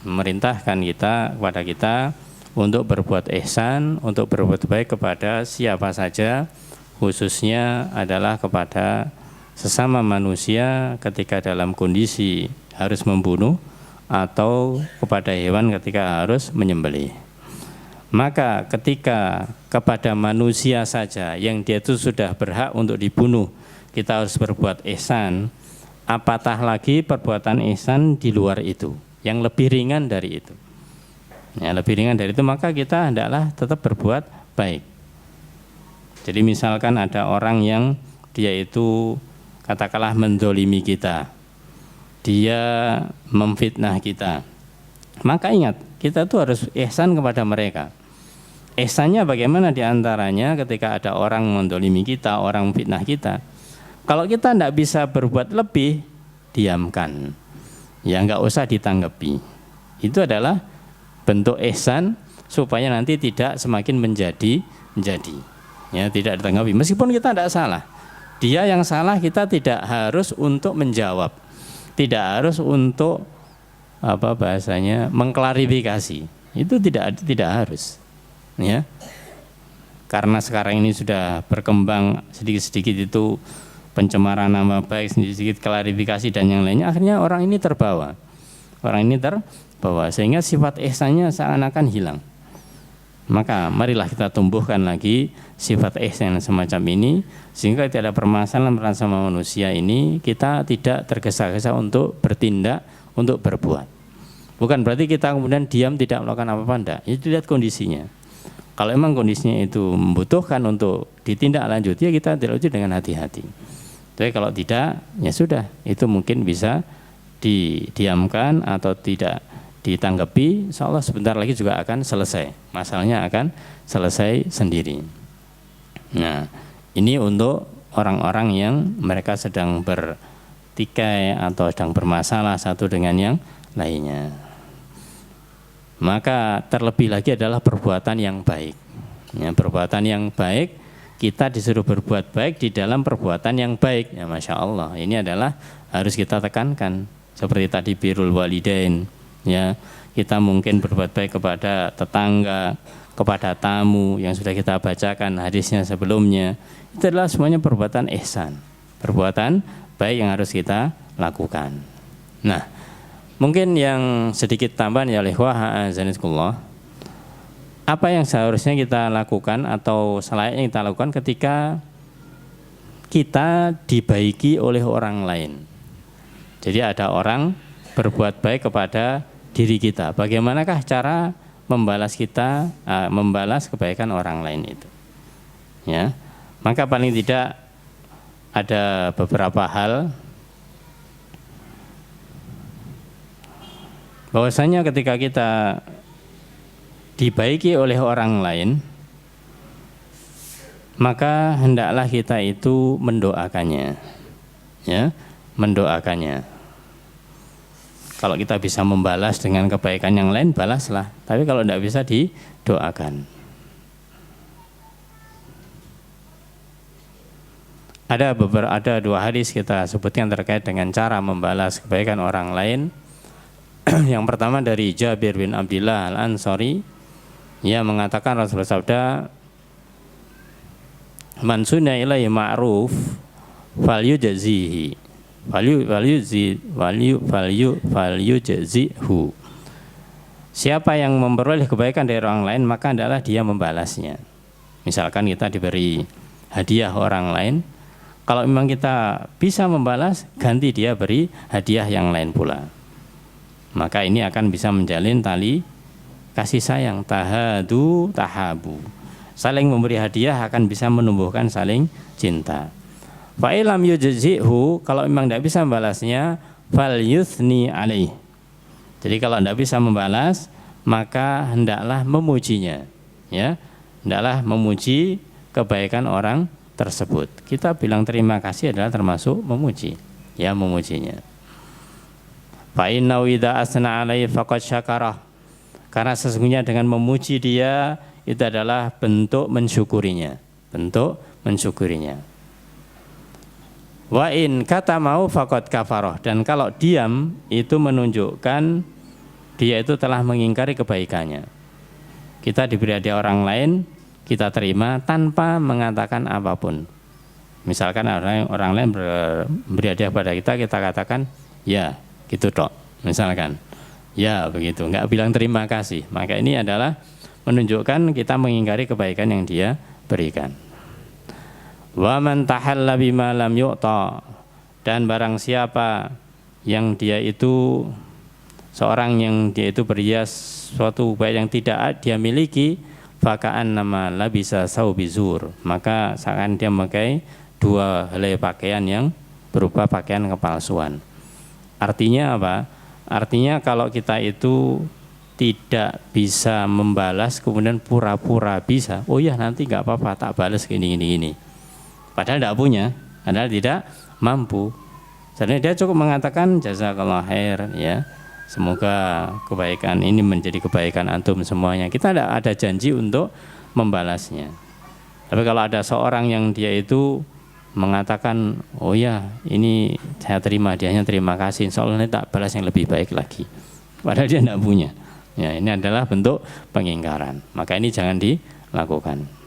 memerintahkan kepada kita untuk berbuat ihsan, untuk berbuat baik kepada siapa saja, khususnya adalah kepada sesama manusia ketika dalam kondisi harus membunuh atau kepada hewan ketika harus menyembelih. Maka ketika kepada manusia saja yang dia itu sudah berhak untuk dibunuh, kita harus berbuat ihsan, apatah lagi perbuatan ihsan di luar itu, yang lebih ringan dari itu, ya, lebih ringan dari itu, maka kita hendaklah tetap berbuat baik. Jadi misalkan ada orang yang dia itu katakanlah mendolimi kita, dia memfitnah kita, maka ingat, kita tuh harus ihsan kepada mereka. Ihsannya bagaimana? Diantaranya ketika ada orang mendolimi kita, orang memfitnah kita, kalau kita tidak bisa berbuat lebih, diamkan, ya, nggak usah ditanggapi. Itu adalah bentuk ihsan supaya nanti tidak semakin menjadi, ya, tidak ditanggapi. Meskipun kita tidak salah, dia yang salah, kita tidak harus untuk menjawab, tidak harus untuk mengklarifikasi. Itu tidak harus, ya. Karena sekarang ini sudah berkembang sedikit-sedikit itu pencemaran nama baik, sedikit klarifikasi dan yang lainnya, akhirnya orang ini terbawa, sehingga sifat ihsannya seakan-akan hilang. Maka marilah kita tumbuhkan lagi sifat ihsan semacam ini, sehingga tidak ada permasalahan sama manusia ini, kita tidak tergesa-gesa untuk bertindak, untuk berbuat. Bukan berarti kita kemudian diam tidak melakukan apa-apa, enggak. Itu lihat kondisinya. Kalau memang kondisinya itu membutuhkan untuk ditindaklanjuti, ya kita dilanjut dengan hati-hati. Tapi kalau tidak, ya sudah, itu mungkin bisa didiamkan atau tidak ditanggapi, insya Allah sebentar lagi juga akan selesai. Masalahnya akan selesai sendiri. Nah, ini untuk orang-orang yang mereka sedang bertikai atau sedang bermasalah satu dengan yang lainnya. Maka terlebih lagi adalah perbuatan yang baik. Ya, perbuatan yang baik, kita disuruh berbuat baik di dalam perbuatan yang baik. Ya, Masya Allah, ini adalah harus kita tekankan. Seperti tadi birrul walidain, ya, kita mungkin berbuat baik kepada tetangga, kepada tamu yang sudah kita bacakan hadisnya sebelumnya. Itu adalah semuanya perbuatan ihsan, perbuatan baik yang harus kita lakukan. Nah, mungkin yang sedikit tambahan ya ikhwah azanikumullah, apa yang seharusnya kita lakukan atau selayaknya kita lakukan ketika kita dibaiki oleh orang lain. Jadi ada orang berbuat baik kepada diri kita. Bagaimanakah cara membalas kita, membalas kebaikan orang lain itu? Ya, maka paling tidak ada beberapa hal. Bahwasanya ketika kita dibaiki oleh orang lain, maka hendaklah kita itu mendoakannya, ya, mendoakannya. Kalau kita bisa membalas dengan kebaikan yang lain, balaslah. Tapi kalau tidak bisa, didoakan. Ada dua hadis kita sebutkan terkait dengan cara membalas kebaikan orang lain. Yang pertama dari Jabir bin Abdullah Al-Ansari, ia mengatakan Rasulullah sabda, man sunna ilaihi ma'ruf falyujzihi falyujzihu. Siapa yang memperoleh kebaikan dari orang lain, maka adalah dia membalasnya. Misalkan kita diberi hadiah orang lain, kalau memang kita bisa membalas, ganti dia beri hadiah yang lain pula. Maka ini akan bisa menjalin tali kasih sayang, tahadu tahabu. Saling memberi hadiah akan bisa menumbuhkan saling cinta. Fa ilam yujzihu, kalau memang tidak bisa membalasnya, fal yuthni alaih. Jadi kalau tidak bisa membalas, maka hendaklah memujinya, ya. Hendaklah memuji kebaikan orang tersebut. Kita bilang terima kasih adalah termasuk memuji, ya, memujinya. Fa innahu idza asna alaihi faqad syakarah. Karena sesungguhnya dengan memuji dia itu adalah bentuk mensyukurinya, bentuk mensyukurinya. Wa in kata mau faqad kafaroh, dan kalau diam itu menunjukkan dia itu telah mengingkari kebaikannya. Kita diberi hadiah orang lain, kita terima tanpa mengatakan apapun. Misalkan orang lain beri hadiah pada kita, kita katakan ya, gitu tok. Misalkan ya begitu, enggak bilang terima kasih. Maka ini adalah menunjukkan kita mengingkari kebaikan yang dia berikan. Wa man tahalla bima lam yu'ta, dan barang siapa yang dia itu seorang yang dia itu berhias suatu baik yang tidak dia miliki, faka'an nama labisa saubizur, maka seakan dia memakai dua helai pakaian yang berupa pakaian kepalsuan. Artinya apa? Artinya kalau kita itu tidak bisa membalas kemudian pura-pura bisa, oh ya nanti nggak apa-apa tak balas gini. Padahal tidak punya, padahal tidak mampu. Jadi dia cukup mengatakan jazakallah khair, ya. Semoga kebaikan ini menjadi kebaikan antum semuanya. Kita tidak ada janji untuk membalasnya. Tapi kalau ada seorang yang dia itu mengatakan, oh ya ini saya terima hadiahnya, terima kasih, insya Allah ini tak balas yang lebih baik lagi. Padahal dia tidak punya. Ya, ini adalah bentuk pengingkaran. Maka ini jangan dilakukan.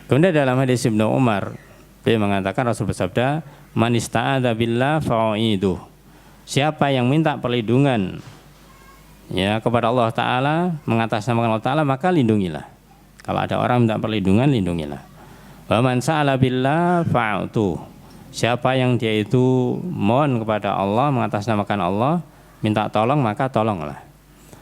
Kemudian dalam hadis Ibnu Umar, beliau mengatakan Rasul bersabda, man ista'adza billah fa'iduh. Siapa yang minta perlindungan, ya, kepada Allah Ta'ala, mengatasnamakan Allah Ta'ala, maka lindungilah. Kalau ada orang minta perlindungan, lindungilah. Wa man sa'ala billah fa'utuh. Siapa yang dia itu mohon kepada Allah, mengatasnamakan Allah, minta tolong, maka tolonglah.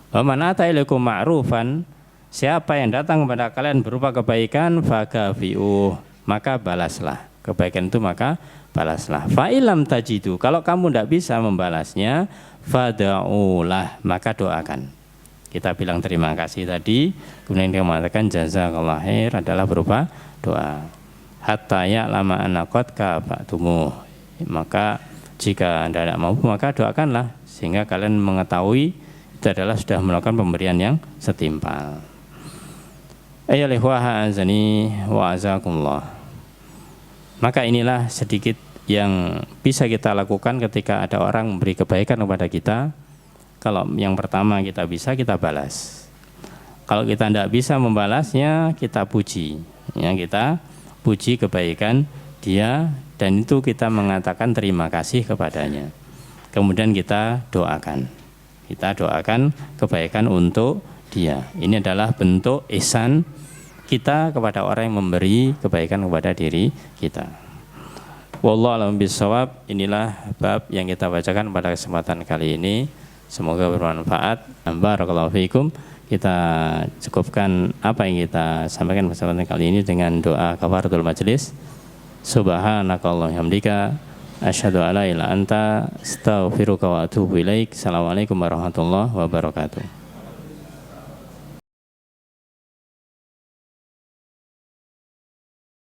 Wa man ata ilaikum ma'rufan, siapa yang datang kepada kalian berupa kebaikan, fakafi'uh, maka balaslah. kebaikan itu maka balaslah. Fa'ilam tajidu, kalau kamu tidak bisa membalasnya, fada'ulah, maka doakan. Kita bilang terima kasih tadi, kemudian dia mengatakan jazakallah khair adalah berupa doa. Hatta ya'lama anna qad kafa'tumuh, maka jika Anda tidak mampu maka doakanlah sehingga kalian mengetahui itu adalah sudah melakukan pemberian yang setimpal. Ayyuhal ikhwah azani wa azakumullah. Maka inilah sedikit yang bisa kita lakukan ketika ada orang memberi kebaikan kepada kita. Kalau yang pertama kita bisa, kita balas. Kalau kita tidak bisa membalasnya, kita puji. Ya, kita puji kebaikan dia dan itu kita mengatakan terima kasih kepadanya. Kemudian kita doakan. Kita doakan kebaikan untuk dia. Ini adalah bentuk ihsan kita kepada orang yang memberi kebaikan kepada diri kita. Wallahu a'lam bishawab. Inilah bab yang kita bacakan pada kesempatan kali ini. Semoga bermanfaat. Barakallahu fiikum. Kita cukupkan apa yang kita sampaikan pada kesempatan kali ini dengan doa kafaratul majelis. Subhanakallahumma hamdika asyhadu an la ilaha illa anta astaghfiruka wa atubu ilaik. Assalamualaikum warahmatullahi wabarakatuh.